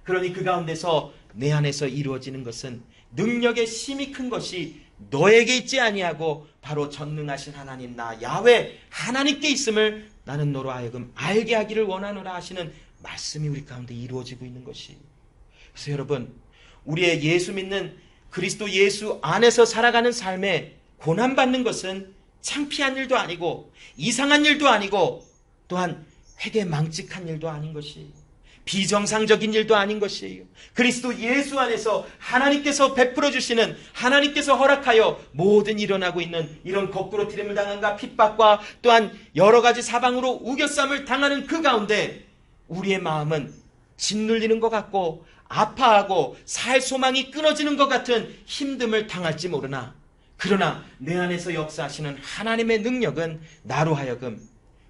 Speaker 1: 그러니 그 가운데서 내 안에서 이루어지는 것은 능력의 힘이 큰 것이 너에게 있지 아니하고 바로 전능하신 하나님 나 야훼 하나님께 있음을 나는 너로 하여금 알게 하기를 원하노라 하시는 말씀이 우리 가운데 이루어지고 있는 것이. 그래서 여러분, 우리의 예수 믿는 그리스도 예수 안에서 살아가는 삶에 고난받는 것은 창피한 일도 아니고 이상한 일도 아니고 또한 회개망측한 일도 아닌 것이, 비정상적인 일도 아닌 것이에요. 그리스도 예수 안에서 하나님께서 베풀어 주시는, 하나님께서 허락하여 모든 일어나고 있는 이런 거꾸로뜨림을 당한과 핍박과 또한 여러 가지 사방으로 우겨쌈을 당하는 그 가운데 우리의 마음은 짓눌리는 것 같고 아파하고 살 소망이 끊어지는 것 같은 힘듦을 당할지 모르나, 그러나 내 안에서 역사하시는 하나님의 능력은 나로 하여금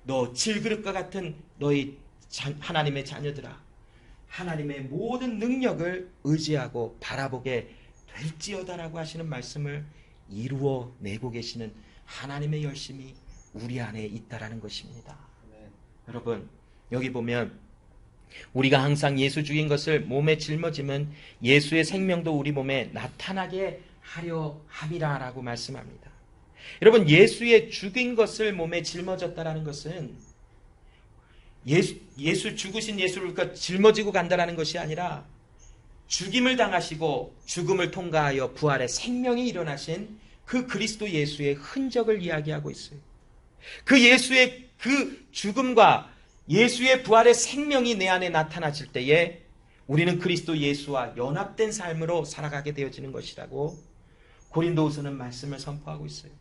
Speaker 1: 너 질그릇과 같은 너희 하나님의 자녀들아, 하나님의 모든 능력을 의지하고 바라보게 될지어다라고 하시는 말씀을 이루어내고 계시는 하나님의 열심이 우리 안에 있다라는 것입니다. 네. 여러분, 여기 보면 우리가 항상 예수 죽인 것을 몸에 짊어짐은 예수의 생명도 우리 몸에 나타나게 하려 함이라라고 말씀합니다. 여러분, 예수의 죽인 것을 몸에 짊어졌다라는 것은 예수 죽으신 예수를 짊어지고 간다라는 것이 아니라 죽임을 당하시고 죽음을 통과하여 부활의 생명이 일어나신 그 그리스도 예수의 흔적을 이야기하고 있어요. 그 예수의 그 죽음과 예수의 부활의 생명이 내 안에 나타나질 때에 우리는 그리스도 예수와 연합된 삶으로 살아가게 되어지는 것이라고 고린도후서는 말씀을 선포하고 있어요.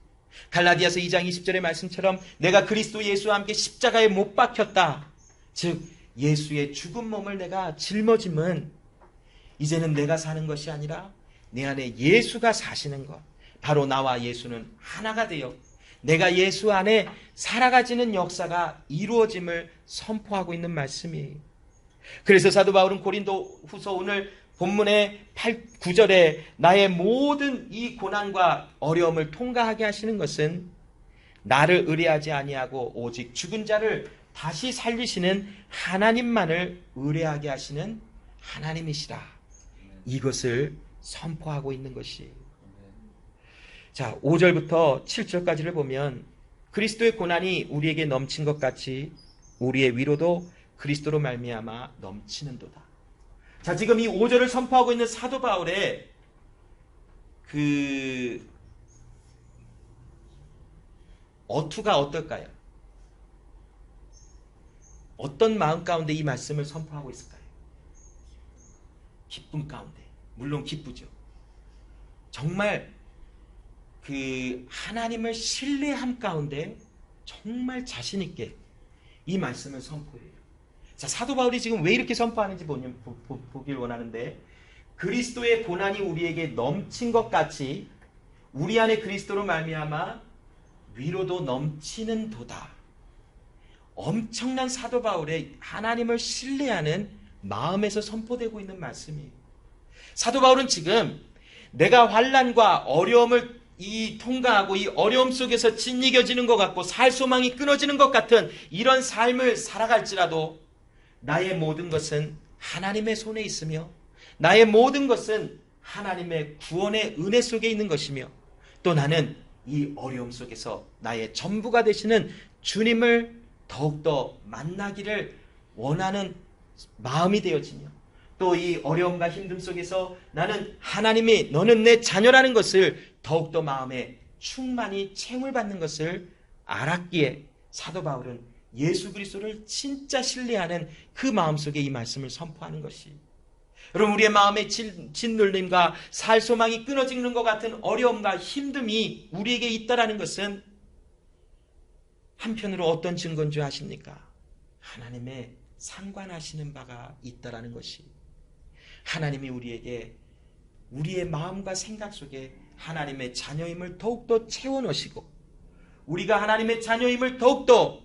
Speaker 1: 갈라디아서 2장 20절의 말씀처럼 내가 그리스도 예수와 함께 십자가에 못 박혔다. 즉 예수의 죽은 몸을 내가 짊어짐은 이제는 내가 사는 것이 아니라 내 안에 예수가 사시는 것, 바로 나와 예수는 하나가 되어 내가 예수 안에 살아가지는 역사가 이루어짐을 선포하고 있는 말씀이에요. 그래서 사도 바울은 고린도후서 오늘 본문의 9절에 나의 모든 이 고난과 어려움을 통과하게 하시는 것은 나를 의뢰하지 아니하고 오직 죽은 자를 다시 살리시는 하나님만을 의뢰하게 하시는 하나님이시라. 이것을 선포하고 있는 것이. 자, 5절부터 7절까지를 보면 그리스도의 고난이 우리에게 넘친 것 같이 우리의 위로도 그리스도로 말미암아 넘치는도다. 자, 지금 이 5절을 선포하고 있는 사도 바울의 그 어투가 어떨까요? 어떤 마음 가운데 이 말씀을 선포하고 있을까요? 기쁨 가운데. 물론 기쁘죠. 정말 그 하나님을 신뢰함 가운데 정말 자신 있게 이 말씀을 선포해요. 자, 사도 바울이 지금 왜 이렇게 선포하는지 보길 원하는데, 그리스도의 고난이 우리에게 넘친 것 같이 우리 안에 그리스도로 말미암아 위로도 넘치는 도다. 엄청난 사도 바울의 하나님을 신뢰하는 마음에서 선포되고 있는 말씀이에요. 사도 바울은 지금 내가 환난과 어려움을 통과하고 이 어려움 속에서 짓이겨지는 것 같고 살 소망이 끊어지는 것 같은 이런 삶을 살아갈지라도 나의 모든 것은 하나님의 손에 있으며 나의 모든 것은 하나님의 구원의 은혜 속에 있는 것이며 또 나는 이 어려움 속에서 나의 전부가 되시는 주님을 더욱더 만나기를 원하는 마음이 되어지며 또 이 어려움과 힘듦 속에서 나는 하나님이 너는 내 자녀라는 것을 더욱더 마음에 충만히 채움을 받는 것을 알았기에 사도 바울은 예수 그리스도를 진짜 신뢰하는 그 마음속에 이 말씀을 선포하는 것이, 여러분, 우리의 마음의 짓눌림과 살 소망이 끊어지는 것 같은 어려움과 힘듦이 우리에게 있다라는 것은 한편으로 어떤 증거인 줄 아십니까? 하나님의 상관하시는 바가 있다라는 것이, 하나님이 우리에게 우리의 마음과 생각 속에 하나님의 자녀임을 더욱더 채워넣으시고 우리가 하나님의 자녀임을 더욱더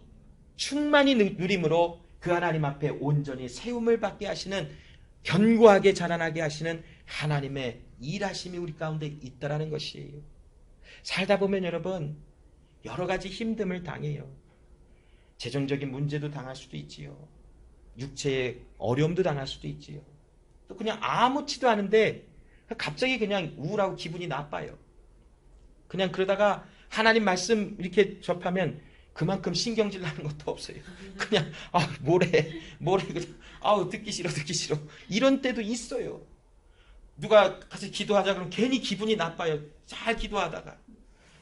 Speaker 1: 충만히 누림으로 그 하나님 앞에 온전히 세움을 받게 하시는, 견고하게 자라나게 하시는 하나님의 일하심이 우리 가운데 있다라는 것이에요. 살다 보면 여러분 여러 가지 힘듦을 당해요. 재정적인 문제도 당할 수도 있지요. 육체의 어려움도 당할 수도 있지요. 또 그냥 아무렇지도 않은데 갑자기 그냥 우울하고 기분이 나빠요. 그냥 그러다가 하나님 말씀 이렇게 접하면 그만큼 신경질 나는 것도 없어요. 그냥 뭐래 그냥 듣기 싫어 이런 때도 있어요. 누가 같이 기도하자 그러면 괜히 기분이 나빠요. 잘 기도하다가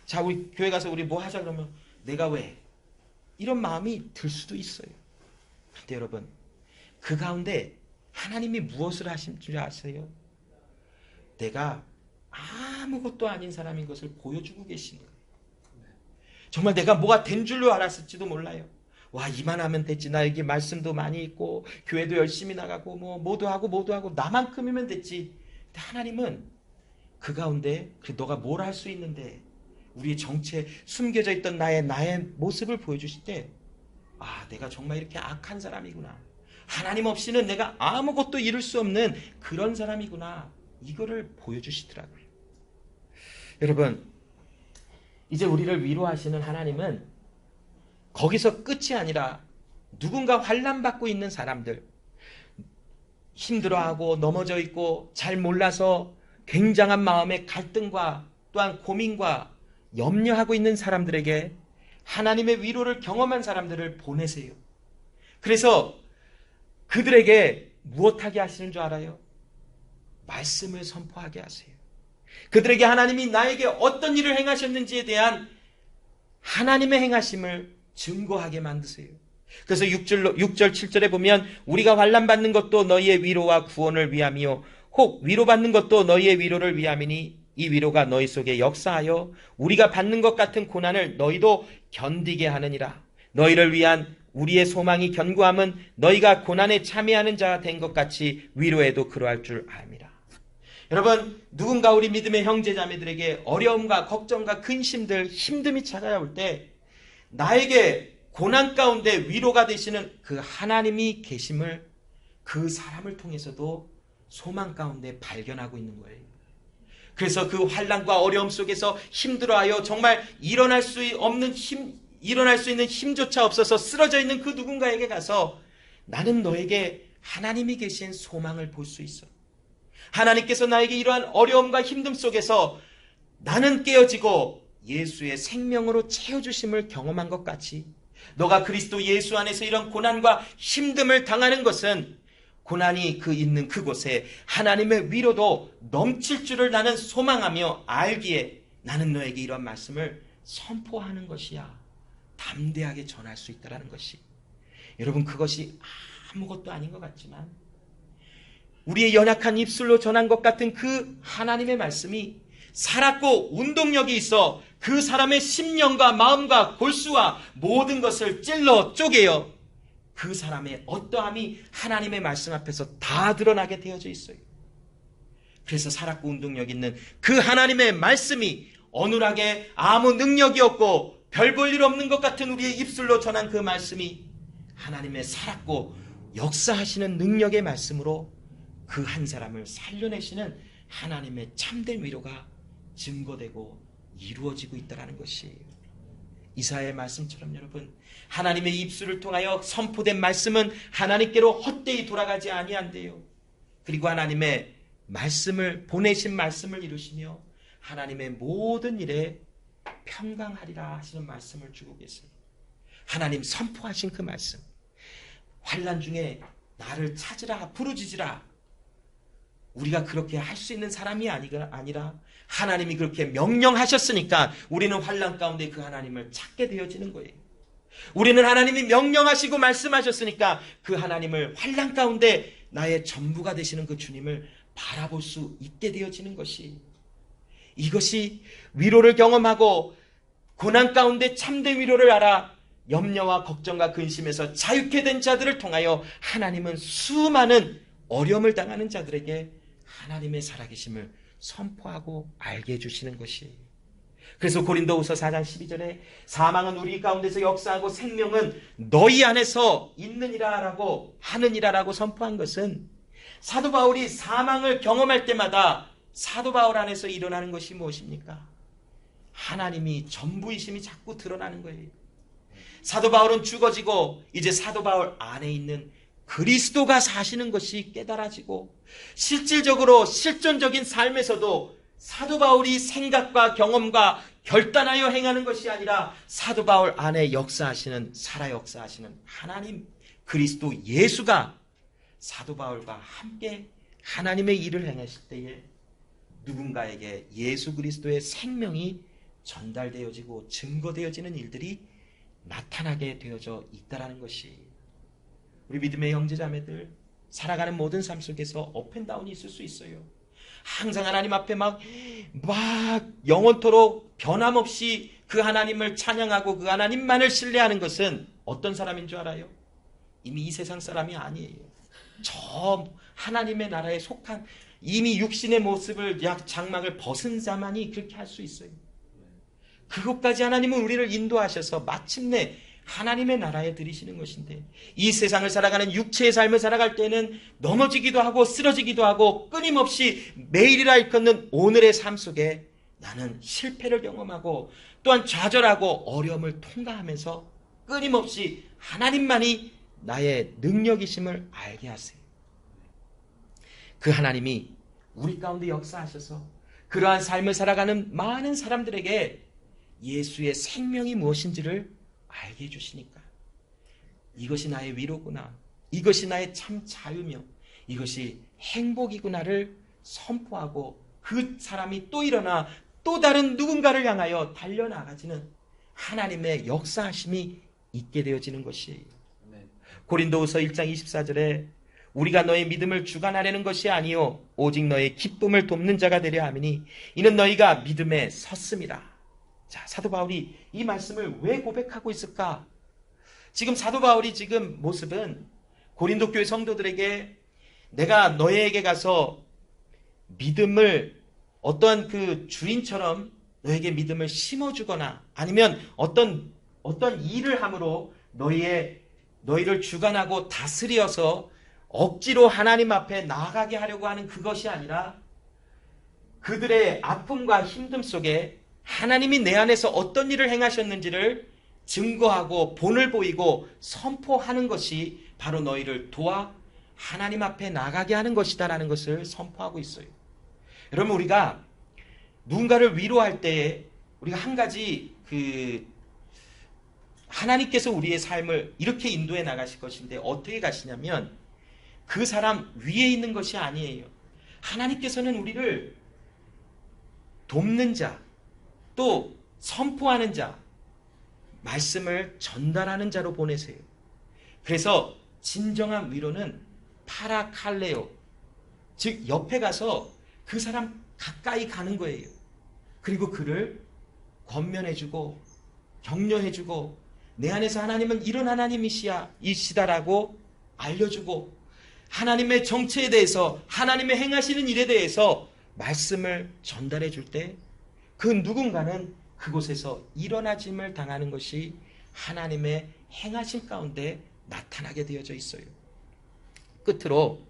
Speaker 1: 자 우리 교회 가서 우리 뭐 하자 그러면 내가 왜 이런 마음이 들 수도 있어요. 근데 여러분 그 가운데 하나님이 무엇을 하신 줄 아세요? 내가 아무것도 아닌 사람인 것을 보여주고 계시는 거예요. 정말 내가 뭐가 된 줄로 알았을지도 몰라요. 와, 이만하면 됐지. 나 여기 말씀도 많이 있고 교회도 열심히 나가고 뭐도 하고 나만큼이면 됐지. 근데 하나님은 그 가운데 너가 뭘 할 수 있는데 우리의 정체에 숨겨져 있던 나의 모습을 보여주실 때 내가 정말 이렇게 악한 사람이구나. 하나님 없이는 내가 아무것도 이룰 수 없는 그런 사람이구나. 이거를 보여주시더라고요. 여러분 이제 우리를 위로하시는 하나님은 거기서 끝이 아니라 누군가 환난받고 있는 사람들, 힘들어하고 넘어져 있고 잘 몰라서 굉장한 마음의 갈등과 또한 고민과 염려하고 있는 사람들에게 하나님의 위로를 경험한 사람들을 보내세요. 그래서 그들에게 무엇하게 하시는 줄 알아요? 말씀을 선포하게 하세요. 그들에게 하나님이 나에게 어떤 일을 행하셨는지에 대한 하나님의 행하심을 증거하게 만드세요. 그래서 6절 7절에 보면 우리가 환난받는 것도 너희의 위로와 구원을 위함이요 혹 위로받는 것도 너희의 위로를 위함이니 이 위로가 너희 속에 역사하여 우리가 받는 것 같은 고난을 너희도 견디게 하느니라. 너희를 위한 우리의 소망이 견고함은 너희가 고난에 참여하는 자가 된 것 같이 위로에도 그러할 줄 압니다. 여러분 누군가 우리 믿음의 형제자매들에게 어려움과 걱정과 근심들 힘듦이 찾아올 때 나에게 고난 가운데 위로가 되시는 그 하나님이 계심을 그 사람을 통해서도 소망 가운데 발견하고 있는 거예요. 그래서 그 환난과 어려움 속에서 힘들어하여 정말 일어날 수 있는 힘조차 없어서 쓰러져 있는 그 누군가에게 가서 나는 너에게 하나님이 계신 소망을 볼 수 있어. 하나님께서 나에게 이러한 어려움과 힘듦 속에서 나는 깨어지고 예수의 생명으로 채워주심을 경험한 것 같이 너가 그리스도 예수 안에서 이런 고난과 힘듦을 당하는 것은 고난이 있는 그곳에 하나님의 위로도 넘칠 줄을 나는 소망하며 알기에 나는 너에게 이런 말씀을 선포하는 것이야. 담대하게 전할 수 있다는 것이. 여러분, 그것이 아무것도 아닌 것 같지만 우리의 연약한 입술로 전한 것 같은 그 하나님의 말씀이 살았고 운동력이 있어 그 사람의 심령과 마음과 골수와 모든 것을 찔러 쪼개어 그 사람의 어떠함이 하나님의 말씀 앞에서 다 드러나게 되어져 있어요. 그래서 살았고 운동력 있는 그 하나님의 말씀이 어눌하게 아무 능력이 없고 별 볼 일 없는 것 같은 우리의 입술로 전한 그 말씀이 하나님의 살았고 역사하시는 능력의 말씀으로 그 한 사람을 살려내시는 하나님의 참된 위로가 증거되고 이루어지고 있다는 것이에요. 이사야의 말씀처럼 여러분, 하나님의 입술을 통하여 선포된 말씀은 하나님께로 헛되이 돌아가지 아니한대요. 그리고 하나님의 말씀을 보내신 말씀을 이루시며 하나님의 모든 일에 평강하리라 하시는 말씀을 주고 계세요. 하나님 선포하신 그 말씀, 환난 중에 나를 찾으라 부르짖으라, 우리가 그렇게 할 수 있는 사람이 아니라 하나님이 그렇게 명령하셨으니까 우리는 환난 가운데 그 하나님을 찾게 되어지는 거예요. 우리는 하나님이 명령하시고 말씀하셨으니까 그 하나님을 환난 가운데 나의 전부가 되시는 그 주님을 바라볼 수 있게 되어지는 것이, 이것이 위로를 경험하고 고난 가운데 참된 위로를 알아 염려와 걱정과 근심에서 자유케 된 자들을 통하여 하나님은 수많은 어려움을 당하는 자들에게 하나님의 살아계심을 선포하고 알게 해주시는 것이. 그래서 고린도후서 4장 12절에 사망은 우리 가운데서 역사하고 생명은 너희 안에서 있느니라 라고 하느니라 선포한 것은, 사도 바울이 사망을 경험할 때마다 사도 바울 안에서 일어나는 것이 무엇입니까? 하나님이 전부이심이 자꾸 드러나는 거예요. 사도 바울은 죽어지고 이제 사도 바울 안에 있는 그리스도가 사시는 것이 깨달아지고, 실질적으로 실존적인 삶에서도 사도 바울이 생각과 경험과 결단하여 행하는 것이 아니라 사도 바울 안에 역사하시는, 살아 역사하시는 하나님 그리스도 예수가 사도 바울과 함께 하나님의 일을 행하실 때에 누군가에게 예수 그리스도의 생명이 전달되어지고 증거되어지는 일들이 나타나게 되어져 있다는 것이, 우리 믿음의 형제자매들, 살아가는 모든 삶 속에서 업앤다운이 있을 수 있어요. 항상 하나님 앞에 막 영원토록 변함없이 그 하나님을 찬양하고 그 하나님만을 신뢰하는 것은 어떤 사람인 줄 알아요? 이미 이 세상 사람이 아니에요. 저 하나님의 나라에 속한, 이미 육신의 모습을, 장막을 벗은 자만이 그렇게 할 수 있어요. 그것까지 하나님은 우리를 인도하셔서 마침내 하나님의 나라에 들이시는 것인데, 이 세상을 살아가는 육체의 삶을 살아갈 때는 넘어지기도 하고 쓰러지기도 하고 끊임없이 매일이라 일컫는 오늘의 삶 속에 나는 실패를 경험하고 또한 좌절하고 어려움을 통과하면서 끊임없이 하나님만이 나의 능력이심을 알게 하세요. 그 하나님이 우리 가운데 역사하셔서 그러한 삶을 살아가는 많은 사람들에게 예수의 생명이 무엇인지를 알게 해주시니까, 이것이 나의 위로구나, 이것이 나의 참 자유며 이것이 행복이구나를 선포하고 그 사람이 또 일어나 또 다른 누군가를 향하여 달려나가지는 하나님의 역사하심이 있게 되어지는 것이에요. 고린도후서 1장 24절에 우리가 너의 믿음을 주관하려는 것이 아니요 오직 너의 기쁨을 돕는 자가 되려 함이니 이는 너희가 믿음에 섰음이라. 자, 사도 바울이 이 말씀을 왜 고백하고 있을까? 지금 사도 바울이 지금 모습은 고린도 교회 성도들에게 내가 너희에게 가서 믿음을 어떤 그 주인처럼 너에게 믿음을 심어주거나 아니면 어떤 일을 함으로 너희를 주관하고 다스려서 억지로 하나님 앞에 나아가게 하려고 하는 그것이 아니라, 그들의 아픔과 힘듦 속에 하나님이 내 안에서 어떤 일을 행하셨는지를 증거하고 본을 보이고 선포하는 것이 바로 너희를 도와 하나님 앞에 나가게 하는 것이다라는 것을 선포하고 있어요. 여러분, 우리가 누군가를 위로할 때에 우리가 한 가지 하나님께서 우리의 삶을 이렇게 인도해 나가실 것인데 어떻게 가시냐면 그 사람 위에 있는 것이 아니에요. 하나님께서는 우리를 돕는 자, 또 선포하는 자, 말씀을 전달하는 자로 보내세요. 그래서 진정한 위로는 파라칼레오, 즉 옆에 가서 그 사람 가까이 가는 거예요. 그리고 그를 권면해주고 격려해주고 내 안에서 하나님은 이런 하나님이시다라고 알려주고 하나님의 정체에 대해서 하나님의 행하시는 일에 대해서 말씀을 전달해 줄 때 그 누군가는 그곳에서 일어나짐을 당하는 것이 하나님의 행하심 가운데 나타나게 되어져 있어요. 끝으로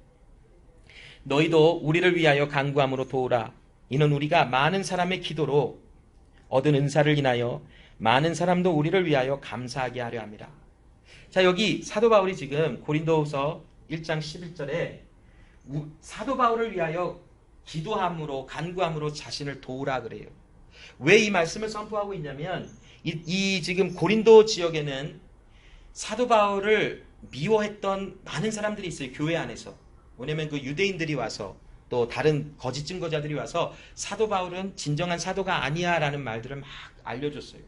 Speaker 1: 너희도 우리를 위하여 간구함으로 도우라. 이는 우리가 많은 사람의 기도로 얻은 은사를 인하여 많은 사람도 우리를 위하여 감사하게 하려 함이라. 자, 여기 사도 바울이 지금 고린도후서 1장 11절에 사도 바울을 위하여 기도함으로 간구함으로 자신을 도우라 그래요. 왜 이 말씀을 선포하고 있냐면 이 지금 고린도 지역에는 사도 바울을 미워했던 많은 사람들이 있어요. 교회 안에서. 왜냐면 그 유대인들이 와서 또 다른 거짓 증거자들이 와서 사도 바울은 진정한 사도가 아니야 라는 말들을 막 알려줬어요.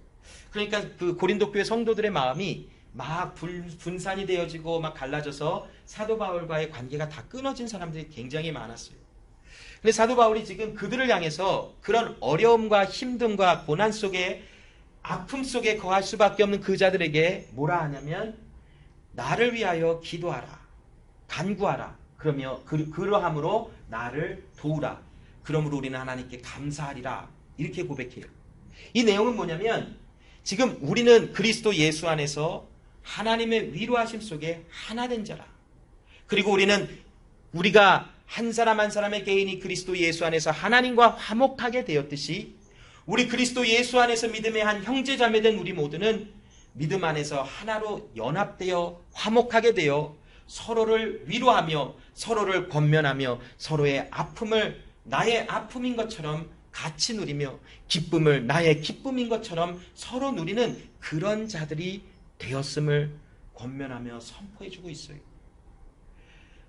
Speaker 1: 그러니까 그 고린도 교회 성도들의 마음이 막 분산이 되어지고 막 갈라져서 사도 바울과의 관계가 다 끊어진 사람들이 굉장히 많았어요. 근데 사도 바울이 지금 그들을 향해서 그런 어려움과 힘듦과 고난 속에 아픔 속에 거할 수밖에 없는 그 자들에게 뭐라 하냐면 나를 위하여 기도하라, 간구하라. 그러며 그러함으로 나를 도우라. 그러므로 우리는 하나님께 감사하리라. 이렇게 고백해요. 이 내용은 뭐냐면 지금 우리는 그리스도 예수 안에서 하나님의 위로하심 속에 하나 된 자라. 그리고 우리가 한 사람 한 사람의 개인이 그리스도 예수 안에서 하나님과 화목하게 되었듯이 우리 그리스도 예수 안에서 믿음의 한 형제 자매 된 우리 모두는 믿음 안에서 하나로 연합되어 화목하게 되어 서로를 위로하며 서로를 권면하며 서로의 아픔을 나의 아픔인 것처럼 같이 누리며 기쁨을 나의 기쁨인 것처럼 서로 누리는 그런 자들이 되었음을 권면하며 선포해주고 있어요.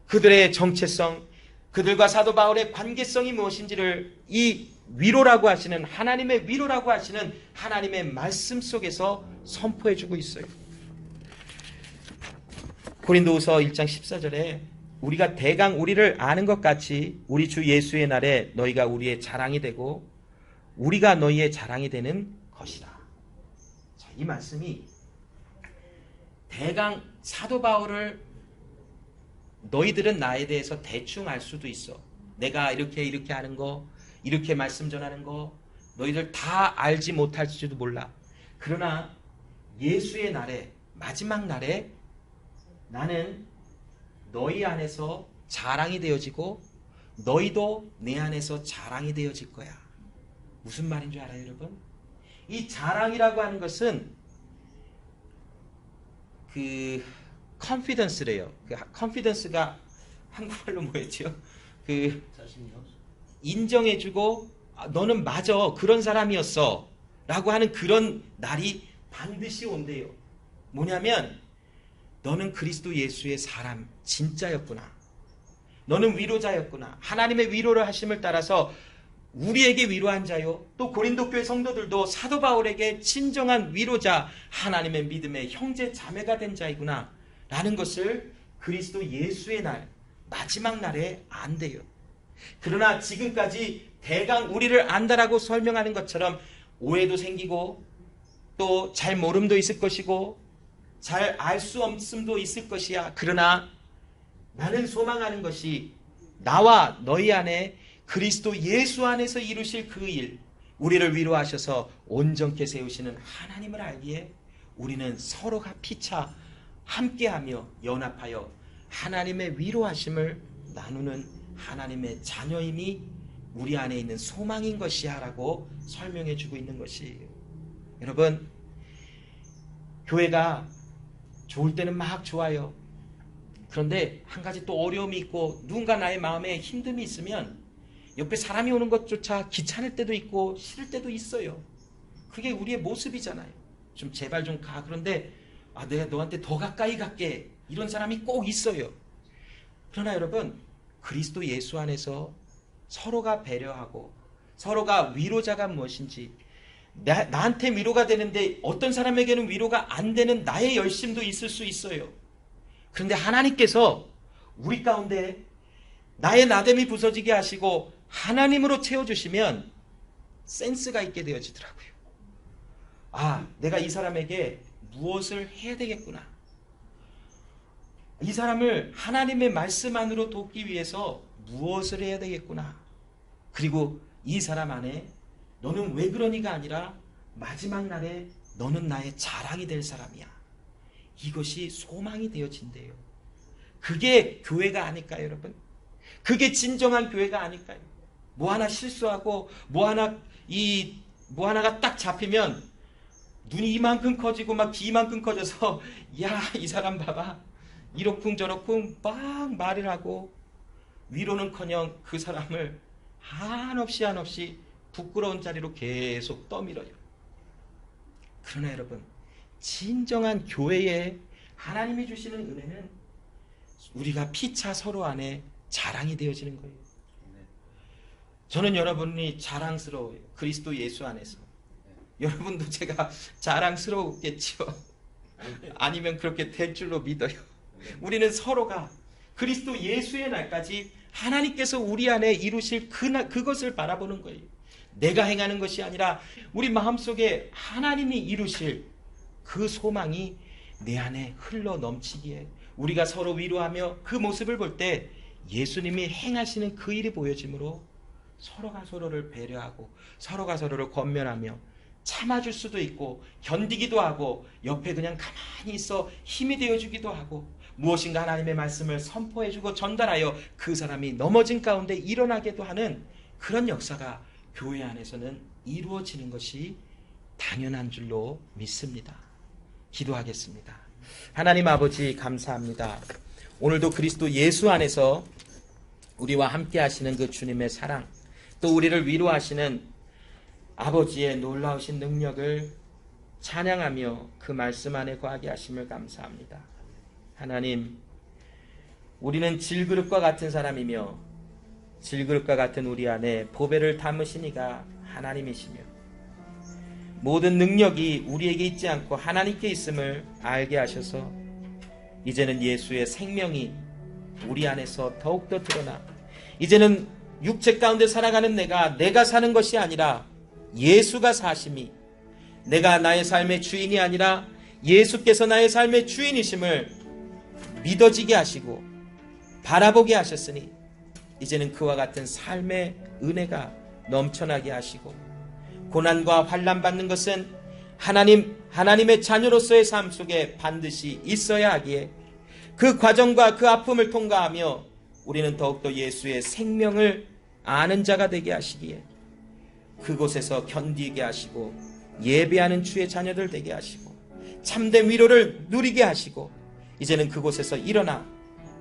Speaker 1: 그들의 정체성, 그들과 사도 바울의 관계성이 무엇인지를 이 위로라고 하시는 하나님의 위로라고 하시는 하나님의 말씀 속에서 선포해주고 있어요. 고린도후서 1장 14절에 우리가 대강 우리를 아는 것 같이 우리 주 예수의 날에 너희가 우리의 자랑이 되고 우리가 너희의 자랑이 되는 것이라. 자, 이 말씀이 대강 사도 바울을 너희들은 나에 대해서 대충 알 수도 있어. 내가 이렇게 하는 거, 이렇게 말씀 전하는 거 너희들 다 알지 못할지도 몰라. 그러나 예수의 날에 마지막 날에 나는 너희 안에서 자랑이 되어지고 너희도 내 안에서 자랑이 되어질 거야. 무슨 말인 줄 알아요, 여러분? 이 자랑이라고 하는 것은 그 confidence래요. 그 confidence가 한국말로 뭐였죠? 그 인정해주고 너는 맞아 그런 사람이었어 라고 하는 그런 날이 반드시 온대요. 뭐냐면 너는 그리스도 예수의 사람 진짜였구나. 너는 위로자였구나. 하나님의 위로를 하심을 따라서 우리에게 위로한 자요. 또 고린도 교회 성도들도 사도 바울에게 진정한 위로자, 하나님의 믿음의 형제 자매가 된 자이구나 라는 것을 그리스도 예수의 날, 마지막 날에 안대요. 그러나 지금까지 대강 우리를 안다라고 설명하는 것처럼 오해도 생기고 또 잘 모름도 있을 것이고 잘 알 수 없음도 있을 것이야. 그러나 나는 소망하는 것이 나와 너희 안에 그리스도 예수 안에서 이루실 그 일, 우리를 위로하셔서 온전케 세우시는 하나님을 알기에 우리는 서로가 피차 함께하며 연합하여 하나님의 위로하심을 나누는 하나님의 자녀임이 우리 안에 있는 소망인 것이야 라고 설명해 주고 있는 것이에요. 여러분, 교회가 좋을 때는 막 좋아요. 그런데 한 가지 또 어려움이 있고 누군가 나의 마음에 힘듦이 있으면 옆에 사람이 오는 것조차 귀찮을 때도 있고 싫을 때도 있어요. 그게 우리의 모습이잖아요. 좀 제발 좀 가. 그런데 내가 너한테 더 가까이 갈게. 이런 사람이 꼭 있어요. 그러나 여러분, 그리스도 예수 안에서 서로가 배려하고 서로가 위로자가 무엇인지, 나한테 위로가 되는데 어떤 사람에게는 위로가 안 되는 나의 열심도 있을 수 있어요. 그런데 하나님께서 우리 가운데 나의 나됨이 부서지게 하시고 하나님으로 채워주시면 센스가 있게 되어지더라고요. 내가 이 사람에게 무엇을 해야 되겠구나. 이 사람을 하나님의 말씀 안으로 돕기 위해서 무엇을 해야 되겠구나. 그리고 이 사람 안에 너는 왜 그러니가 아니라 마지막 날에 너는 나의 자랑이 될 사람이야. 이것이 소망이 되어진대요. 그게 교회가 아닐까요, 여러분? 그게 진정한 교회가 아닐까요? 뭐 하나 실수하고 뭐 하나가 딱 잡히면 눈이 이만큼 커지고 막 귀 이만큼 커져서 야, 이 사람 봐봐. 이렇쿵 저렇쿵 막 말을 하고 위로는커녕 그 사람을 한없이 부끄러운 자리로 계속 떠밀어요. 그러나 여러분, 진정한 교회에 하나님이 주시는 은혜는 우리가 피차 서로 안에 자랑이 되어지는 거예요. 저는 여러분이 자랑스러워요. 그리스도 예수 안에서. 여러분도 제가 자랑스러웠겠죠. 아니면 그렇게 될 줄로 믿어요. 우리는 서로가 그리스도 예수의 날까지 하나님께서 우리 안에 이루실 그것을 바라보는 거예요. 내가 행하는 것이 아니라 우리 마음속에 하나님이 이루실 그 소망이 내 안에 흘러 넘치기에 우리가 서로 위로하며 그 모습을 볼 때 예수님이 행하시는 그 일이 보여지므로 서로가 서로를 배려하고 서로가 서로를 권면하며 참아줄 수도 있고 견디기도 하고 옆에 그냥 가만히 있어 힘이 되어주기도 하고 무엇인가 하나님의 말씀을 선포해주고 전달하여 그 사람이 넘어진 가운데 일어나게도 하는 그런 역사가 교회 안에서는 이루어지는 것이 당연한 줄로 믿습니다. 기도하겠습니다. 하나님 아버지 감사합니다. 오늘도 그리스도 예수 안에서 우리와 함께 하시는 그 주님의 사랑, 또 우리를 위로하시는 아버지의 놀라우신 능력을 찬양하며 그 말씀 안에 거하게 하심을 감사합니다. 하나님, 우리는 질그릇과 같은 사람이며 질그릇과 같은 우리 안에 보배를 담으신 이가 하나님이시며 모든 능력이 우리에게 있지 않고 하나님께 있음을 알게 하셔서 이제는 예수의 생명이 우리 안에서 더욱더 드러나 이제는 육체 가운데 살아가는 내가 사는 것이 아니라 예수가 사심이, 내가 나의 삶의 주인이 아니라 예수께서 나의 삶의 주인이심을 믿어지게 하시고 바라보게 하셨으니 이제는 그와 같은 삶의 은혜가 넘쳐나게 하시고 고난과 환난 받는 것은 하나님의 자녀로서의 삶 속에 반드시 있어야 하기에 그 과정과 그 아픔을 통과하며 우리는 더욱더 예수의 생명을 아는 자가 되게 하시기에 그곳에서 견디게 하시고 예배하는 주의 자녀들 되게 하시고 참된 위로를 누리게 하시고 이제는 그곳에서 일어나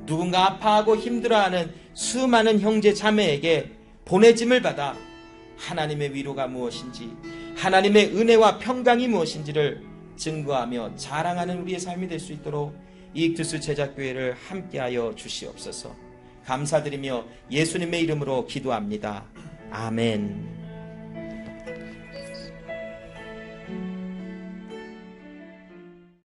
Speaker 1: 누군가 아파하고 힘들어하는 수많은 형제 자매에게 보내짐을 받아 하나님의 위로가 무엇인지 하나님의 은혜와 평강이 무엇인지를 증거하며 자랑하는 우리의 삶이 될 수 있도록 이익투스 제자교회를 함께하여 주시옵소서. 감사드리며 예수님의 이름으로 기도합니다. 아멘.